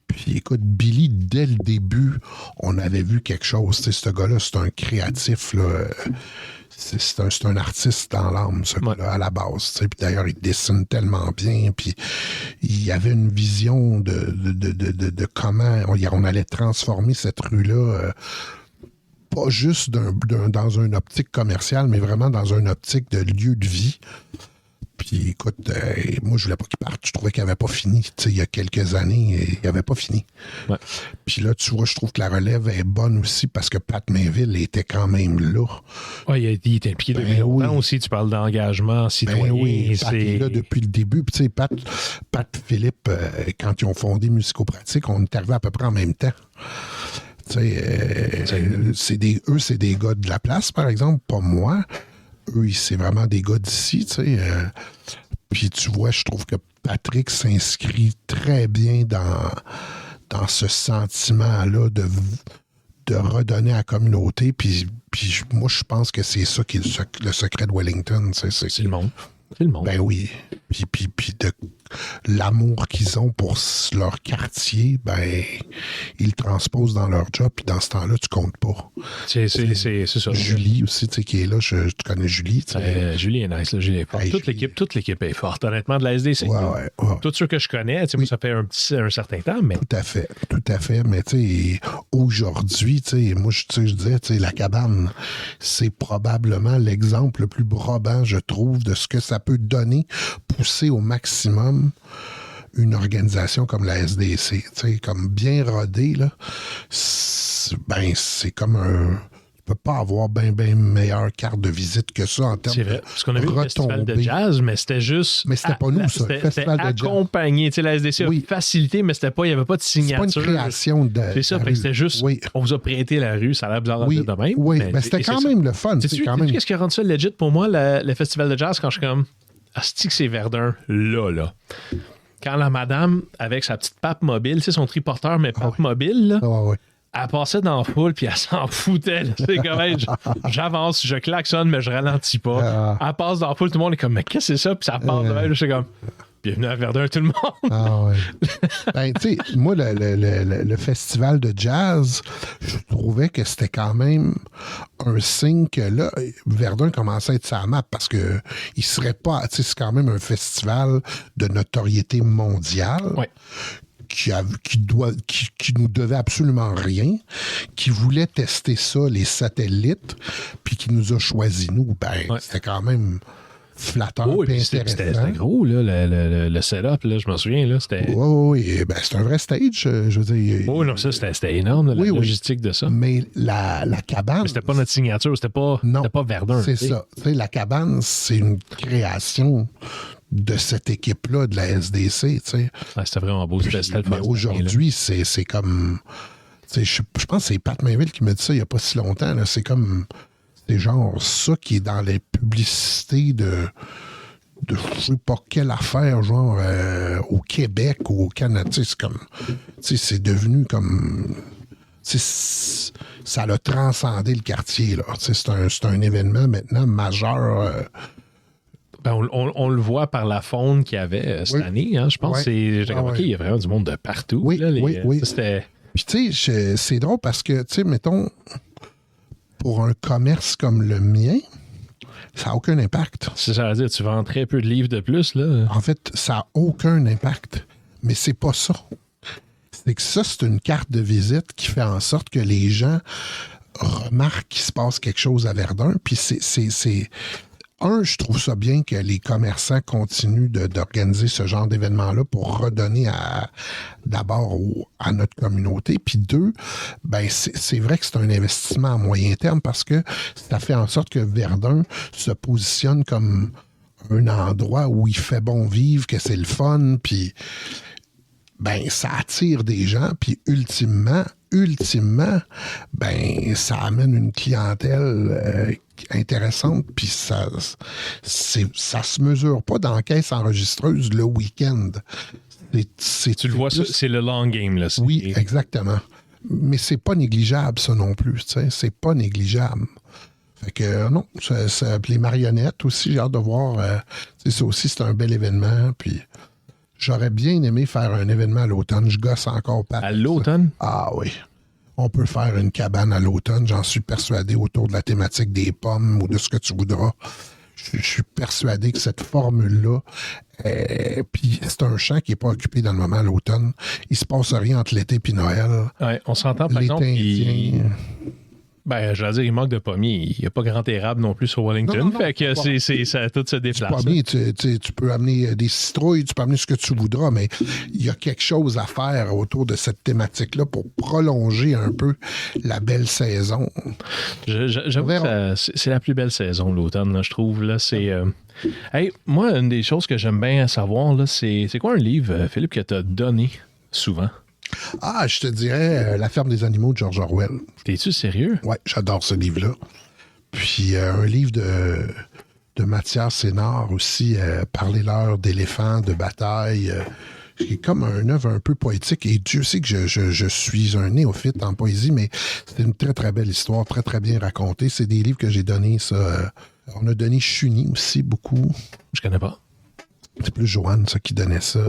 Puis écoute, Billy, dès le début, on avait vu quelque chose. Tu sais, ce gars-là, c'est un créatif, là. C'est un artiste dans l'âme, ce gars-là, à la base. Puis d'ailleurs, il dessine tellement bien. Puis il y avait une vision de comment on allait transformer cette rue-là, pas juste dans une optique commerciale, mais vraiment dans une optique de lieu de vie. Puis écoute, moi, je voulais pas qu'il parte. Je trouvais qu'il n'avait pas fini. Tu sais, il y a quelques années, il n'avait pas fini. Ouais. Puis là, tu vois, je trouve que la relève est bonne aussi parce que Pat Mainville était quand même là. Oui, il était impliqué depuis longtemps aussi. Tu parles d'engagement citoyen. Oui, Pat est là depuis le début. Puis tu sais, Pat Philippe, quand ils ont fondé Musicopratique, on est arrivé à peu près en même temps. Tu sais, c'est des gars de la place, par exemple, pas moi. Eux, c'est vraiment des gars d'ici, tu sais. Puis tu vois, je trouve que Patrick s'inscrit très bien dans ce sentiment-là de redonner à la communauté. Puis moi, je pense que c'est ça qui est le secret de Wellington. C'est le monde. C'est le monde. Ben oui. Puis de l'amour qu'ils ont pour leur quartier, ben ils le transposent dans leur job, puis dans ce temps-là, tu comptes pas. C'est ça. Julie aussi, tu sais, qui est là, tu connais Julie. Julie est nice, là, Julie est forte. Toute l'équipe est forte, honnêtement, de la SDC. Ouais. Tous ceux que je connais, moi, ça fait un certain temps, mais... Tout à fait. Mais tu sais, aujourd'hui, tu sais, moi, je disais, tu sais, la cabane, c'est probablement l'exemple le plus probant, je trouve, de ce que ça peut donner, pousser au maximum une organisation comme la SDC, tu sais, comme bien rodée, là, c'est comme un... Tu peux pas avoir bien meilleure carte de visite que ça en termes de retombées. Parce qu'on a vu le festival de jazz, mais c'était juste... Mais c'était pas nous, ça, le festival de jazz. Accompagné, tu sais, la SDC a facilité, mais il n'y avait pas de signature. C'est pas une création de... C'est ça, c'était juste, on vous a prêté la rue, ça a l'air bizarre de dire de même. Oui, mais c'était quand même le fun. Qu'est-ce qui a rendu ça legit pour moi, le festival de jazz, quand je suis comme... Asti que c'est Verdun, là. Quand la madame, avec sa petite pape mobile, tu sais, son triporteur, mais pape mobile, là, elle passait dans la foule, puis elle s'en foutait. C'est comme, j'avance, je klaxonne, mais je ralentis pas. Elle passe dans la foule, tout le monde est comme, mais qu'est-ce que c'est ça? Puis ça part de même, je suis comme, bienvenue à Verdun, tout le monde. Ben, tu sais, moi, le festival de jazz, je trouvais que c'était quand même un signe que là, Verdun commençait à être sa map parce que il serait pas, tu sais, c'est quand même un festival de notoriété mondiale. Ouais. Qui nous devait absolument rien, qui voulait tester ça, les satellites, puis qui nous a choisis, nous. C'était quand même flatteur et intéressant. C'était gros, là, le setup, là, je me souviens. Là, c'était... Oui. C'est un vrai stage, je veux dire. Oui, non, ça, c'était énorme, la logistique de ça. Mais la cabane... Mais c'était pas notre signature, c'était pas Verdun. C'est ça. Tu sais, la cabane, c'est une création de cette équipe-là, de la SDC, tu sais. C'était vraiment beau. Mais aujourd'hui, c'est comme... Je pense que c'est Pat Mainville qui m'a dit ça il n'y a pas si longtemps. Là. C'est comme... C'est genre ça qui est dans les publicités de je sais pas quelle affaire, genre au Québec ou au Canada. C'est comme... C'est devenu comme... ça a transcendé le quartier, là. C'est un événement maintenant majeur... on le voit par la faune qu'il y avait cette année. Hein, je pense que j'ai remarqué qu'il y a vraiment du monde de partout. Oui, là, oui. C'était... Puis tu sais, c'est drôle parce que, tu sais, mettons, pour un commerce comme le mien, ça n'a aucun impact. C'est ça à dire, tu vends très peu de livres de plus, là. En fait, ça n'a aucun impact. Mais c'est pas ça. C'est que ça, c'est une carte de visite qui fait en sorte que les gens remarquent qu'il se passe quelque chose à Verdun. Puis je trouve ça bien que les commerçants continuent d'organiser ce genre d'événement-là pour redonner d'abord à notre communauté. Puis deux, c'est vrai que c'est un investissement à moyen terme parce que ça fait en sorte que Verdun se positionne comme un endroit où il fait bon vivre, que c'est le fun, puis ça attire des gens, puis ultimement, ça amène une clientèle intéressante, puis ça se mesure pas dans la caisse enregistreuse le week-end. Tu le vois, c'est le long game, là. Oui, exactement. Mais c'est pas négligeable, ça non plus, tu sais. C'est pas négligeable. Fait que, non, les marionnettes aussi, j'ai hâte de voir. Ça aussi, c'est un bel événement, puis... J'aurais bien aimé faire un événement à l'automne. Je gosse encore pas. À l'automne? Ah oui. On peut faire une cabane à l'automne. J'en suis persuadé autour de la thématique des pommes ou de ce que tu voudras. Je suis persuadé que cette formule-là, puis c'est un champ qui n'est pas occupé dans le moment à l'automne. Il se passe rien entre l'été et Noël. Ouais, on s'entend par exemple. Ben, je veux dire, il manque de pommiers. Il n'y a pas grand érable non plus sur Wellington. Non, fait que ça tout se déplace. Pommier, tu peux amener des citrouilles, tu peux amener ce que tu voudras, mais il y a quelque chose à faire autour de cette thématique-là pour prolonger un peu la belle saison. J'avoue que c'est la plus belle saison, l'automne, là, je trouve. Là, c'est, hey, moi, une des choses que j'aime bien savoir, là, c'est quoi un livre, Philippe, que tu as donné souvent? Ah, je te dirais La ferme des animaux de George Orwell. T'es-tu sérieux? Oui, j'adore ce livre-là. Puis un livre de Mathias Sénard aussi, Parlez-leur d'éléphants, de bataille, qui est comme un œuvre un peu poétique. Et Dieu sait que je suis un néophyte en poésie, mais c'est une très, très belle histoire, très, très bien racontée. C'est des livres que j'ai donnés, ça. On a donné Chuni aussi, beaucoup. Je connais pas. C'est plus Joanne, ça, qui donnait ça.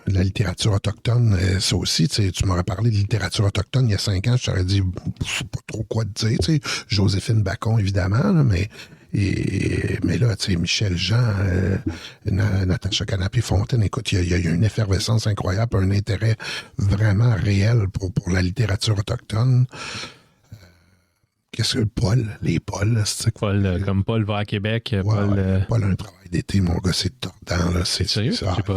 La littérature autochtone, ça aussi, tu m'aurais parlé de littérature autochtone il y a 5 ans, je t'aurais dit, je sais pas trop quoi te dire, tu sais, Joséphine Bacon, évidemment, là, mais là, tu sais, Michel Jean, Natacha Canapé-Fontaine, écoute, il y a eu une effervescence incroyable, un intérêt vraiment réel pour la littérature autochtone. Qu'est-ce que les Pauls, c'est quoi? Comme Paul va à Québec. Ouais, Paul a un travail d'été, mon gars, c'est tordant. Là. C'est sérieux?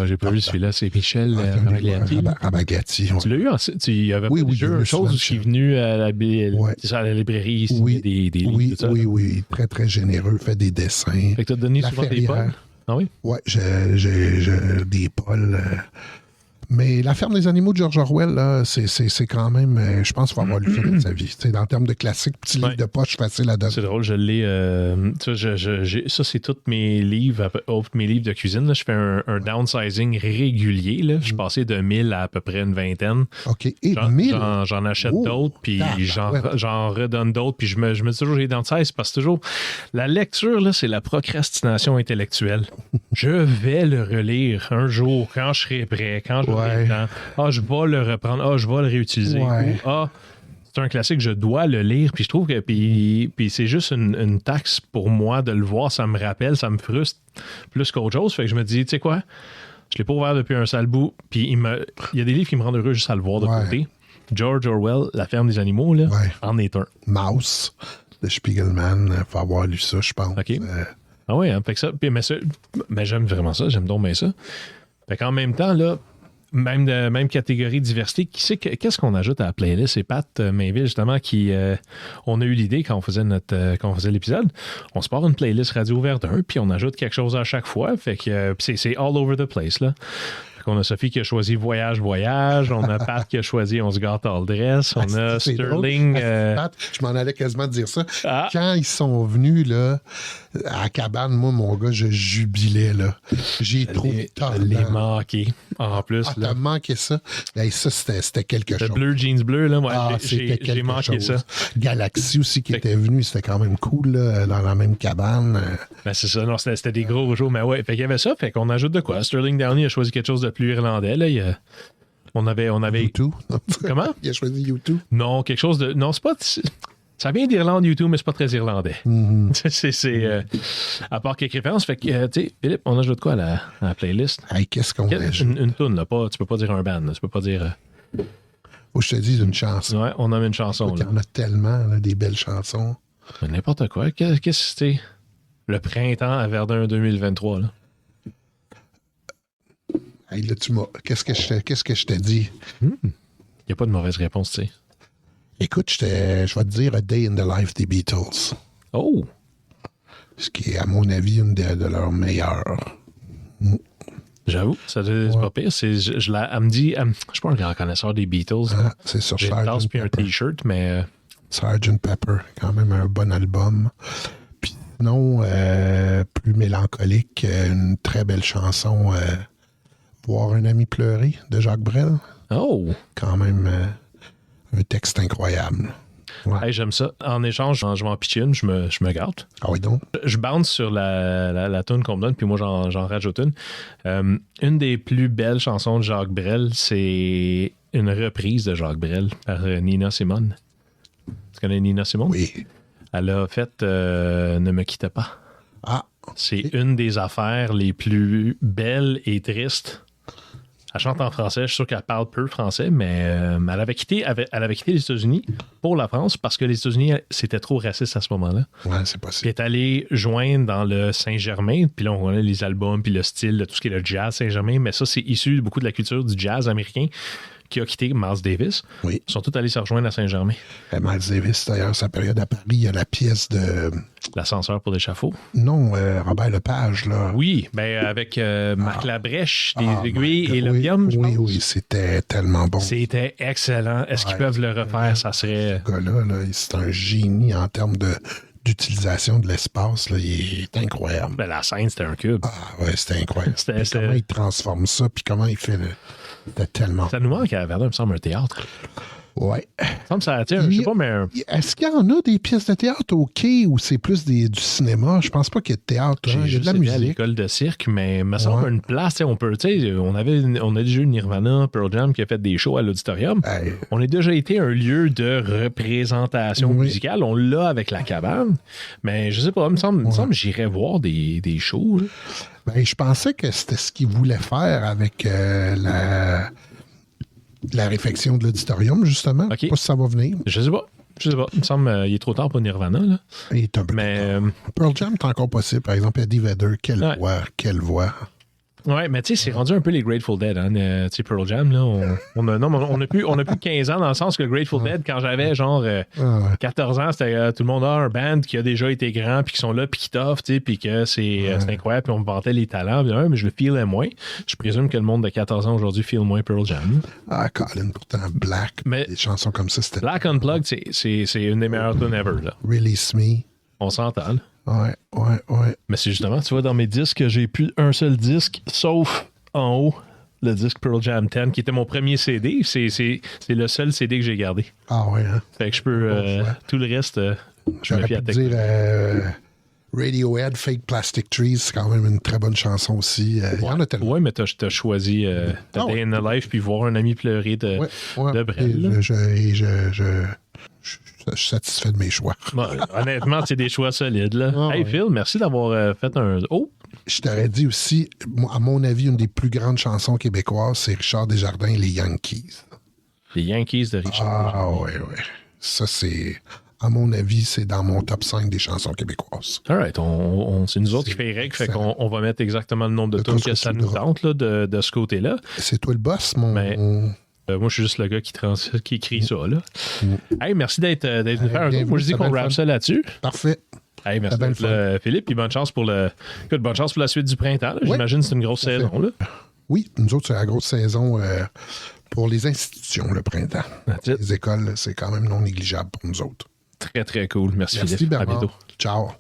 J'ai pas vu celui-là, c'est Michel Rabagatti. Rabagatti. Tu l'as eu il avait une chose où je suis venu à la librairie ici, oui, des livres. Oui, très, très généreux, fait des dessins. Fait que tu as donné souvent des Pauls? Ah oui? Oui, j'ai des Pauls. Mais La ferme des animaux de George Orwell, là, c'est quand même, je pense qu'il faut avoir lu ça dans sa vie. T'sais, en termes de classique, petit livre de poche facile à donner. C'est drôle, je l'ai. Ça, c'est tous mes livres de cuisine. Là. Je fais un downsizing régulier. Là. Je suis passé de 1000 à peu près une vingtaine. OK. Et 1000? J'en achète d'autres, puis j'en redonne d'autres, puis je me dis toujours j'ai downsize parce que toujours la lecture, là, c'est la procrastination intellectuelle. Je vais le relire un jour quand je serai prêt, quand je je vais le reprendre. Je vais le réutiliser. Ouais. C'est un classique, je dois le lire. Puis je trouve que puis c'est juste une taxe pour moi de le voir. Ça me rappelle, ça me frustre plus qu'autre chose. Fait que je me dis, tu sais quoi, je l'ai pas ouvert depuis un sale bout. Puis il y a des livres qui me rendent heureux juste à le voir de côté. George Orwell, La ferme des animaux, là, en est un. Mouse, de Spiegelman. Il faut avoir lu ça, je pense. OK. Ah oui, hein, fait que ça. Mais j'aime vraiment ça. J'aime donc bien ça. Fait qu'en même temps, là, même catégorie diversité. Qu'est-ce qu'on ajoute à la playlist? C'est Pat Mainville, justement, on a eu l'idée quand on faisait l'épisode. On se part une playlist Radio Verdun, puis on ajoute quelque chose à chaque fois. Fait que c'est all over the place, là. On a Sophie qui a choisi Voyage. On a Pat qui a choisi On se gâte all dress. On a Sterling. Pat, je m'en allais quasiment dire ça. Quand ils sont venus là, à la cabane, moi, mon gars, je jubilais. Là. J'ai trouvé tard. Je l'ai manqué. En plus. T'as manqué ça? Ben, ça, c'était quelque chose. Le bleu, jeans bleu, là, moi, j'ai manqué chose. Ça. Galaxy aussi qui était venu, c'était quand même cool, là, dans la même cabane. Ben, c'est ça, non, c'était des gros jours, mais ouais, fait qu'il y avait ça, fait qu'on ajoute de quoi? Sterling Downey a choisi quelque chose de plus irlandais, là. On avait. U2. Comment? Il a choisi U2. Non, quelque chose de. Non, c'est pas. Ça vient d'Irlande, U2, mais c'est pas très irlandais. Mm-hmm. C'est à part quelques références. Fait que, tu sais, Philippe, on ajoute quoi à la playlist? Hey, qu'est-ce qu'on ajoute? Une toune, là. Tu peux pas dire un band, là. Tu peux pas dire. Faut que je te dise une chanson. Ouais, on nomme une chanson. Il y en a tellement, là, des belles chansons. Mais n'importe quoi. Qu'est-ce que c'était? Le printemps à Verdun 2023, là. Hey, là, qu'est-ce que je t'ai dit? Il n'y a pas de mauvaise réponse, tu sais. Écoute, je vais te dire A Day in the Life des Beatles. Oh! Ce qui est, à mon avis, une de leurs meilleures. J'avoue, c'est pas pire. Elle me dit, je suis pas un grand connaisseur des Beatles. C'est sur J'ai une tasse puis un t-shirt, mais... Sgt. Pepper, quand même un bon album. Puis sinon, plus mélancolique, une très belle chanson, Voir un ami pleurer, de Jacques Brel. Oh! Quand même... un texte incroyable. Ouais. Hey, j'aime ça. En échange, je vais en pitcher une, je me gâte. Ah oui donc? Je bounce sur la toune qu'on me donne, puis moi, j'en rajoute une. Une des plus belles chansons de Jacques Brel, c'est une reprise de Jacques Brel par Nina Simone. Tu connais Nina Simone? Oui. Elle a fait Ne me quitte pas. Ah. C'est une des affaires les plus belles et tristes Elle chante en français. Je suis sûr qu'elle parle peu français, mais elle avait quitté les États-Unis pour la France parce que les États-Unis, c'était trop raciste à ce moment-là. Ouais, c'est possible. Puis elle est allée joindre dans le Saint-Germain. Puis là, on voit les albums, puis le style, tout ce qui est le jazz Saint-Germain. Mais ça, c'est issu beaucoup de la culture du jazz américain qui a quitté Miles Davis. Oui. Ils sont tous allés se rejoindre à Saint-Germain. Miles Davis, d'ailleurs, sa période à Paris, il y a la pièce de... L'ascenseur pour l'échafaud. Non, Robert Lepage, là. Oui, ben avec Marc Labrèche, des aiguilles et l'opium, je pense. Oui, c'était tellement bon. C'était excellent. Est-ce qu'ils peuvent le refaire? Ça serait... Ce gars-là, là, c'est un génie en termes d'utilisation de l'espace. Là, il est incroyable. Ben, la scène, c'était un cube. Ah ouais, c'était incroyable. Comment il transforme ça, puis comment il fait C'était tellement... Ça nous manque à Verdun, il me semble, un théâtre. Ouais. Il me semble ça attire, je sais pas, mais... Est-ce qu'il y en a des pièces de théâtre au quai ou c'est plus du cinéma? Je pense pas qu'il y ait de théâtre. J'ai juste été à l'école de cirque, mais il me semble une place, on peut, tu sais, on a déjà eu Nirvana, Pearl Jam qui a fait des shows à l'auditorium. Hey. On a déjà été un lieu de représentation musicale. On l'a avec la cabane, mais je sais pas, il me semble que j'irais voir des shows. Là. Ben, je pensais que c'était ce qu'ils voulaient faire avec la réfection de l'auditorium, justement. Okay. Je sais pas si ça va venir. Je sais pas. Il me semble qu'il est trop tard pour Nirvana. Là. Il est un peu Pearl Jam, c'est encore possible. Par exemple, Eddie Vedder, quelle voix. Ouais, mais tu sais, c'est rendu un peu les Grateful Dead, hein. Tu sais, Pearl Jam, là. On a plus 15 ans dans le sens que Grateful Dead, quand j'avais genre 14 ans, c'était tout le monde a un band qui a déjà été grand, puis qui sont là, puis qui t'offrent, tu sais, puis que c'est incroyable, puis on me vantait les talents. Mais je le feelais moins. Je présume que le monde de 14 ans aujourd'hui feel moins Pearl Jam. Ah, Colin, pourtant, Black, des chansons comme ça, c'était... Black Unplugged, c'est une des meilleures tunes ever, là. Release Me. On s'entend, là. Ouais. Mais c'est justement, tu vois, dans mes disques, j'ai plus un seul disque, sauf en haut, le disque Pearl Jam 10, qui était mon premier CD. C'est le seul CD que j'ai gardé. Ah ouais, hein? Fait que je peux... tout le reste, je me fie à dire Radiohead, Fake Plastic Trees, c'est quand même une très bonne chanson aussi. Il y en a tellement. Ouais, mais t'as choisi Day in the Life puis voir un ami pleurer de Brel. Je suis satisfait de mes choix. Bon, honnêtement, c'est des choix solides. Là. Hey Phil, merci d'avoir fait un... Oh! Je t'aurais dit aussi, à mon avis, une des plus grandes chansons québécoises, c'est Richard Desjardins et les Yankees. Les Yankees de Richard Desjardins. Ah ouais. Ça, c'est... À mon avis, c'est dans mon top 5 des chansons québécoises. All right. C'est nous autres qui fait les règles, fait qu'on va mettre exactement le nombre de tunes que ça nous tente là, de ce côté-là. C'est toi le boss, mon... moi, je suis juste le gars qui écrit ça. Là. Hey, merci d'être venu faire un tour. Moi, je dis qu'on rappe ça là-dessus. Parfait. Hey, merci Philippe. Puis bonne chance pour la suite du printemps. J'imagine que c'est une grosse saison. Là. Oui, nous autres, c'est la grosse saison pour les institutions, le printemps. Les écoles, c'est quand même non négligeable pour nous autres. Très, très cool. Merci Philippe. Bernard. À bientôt. Ciao.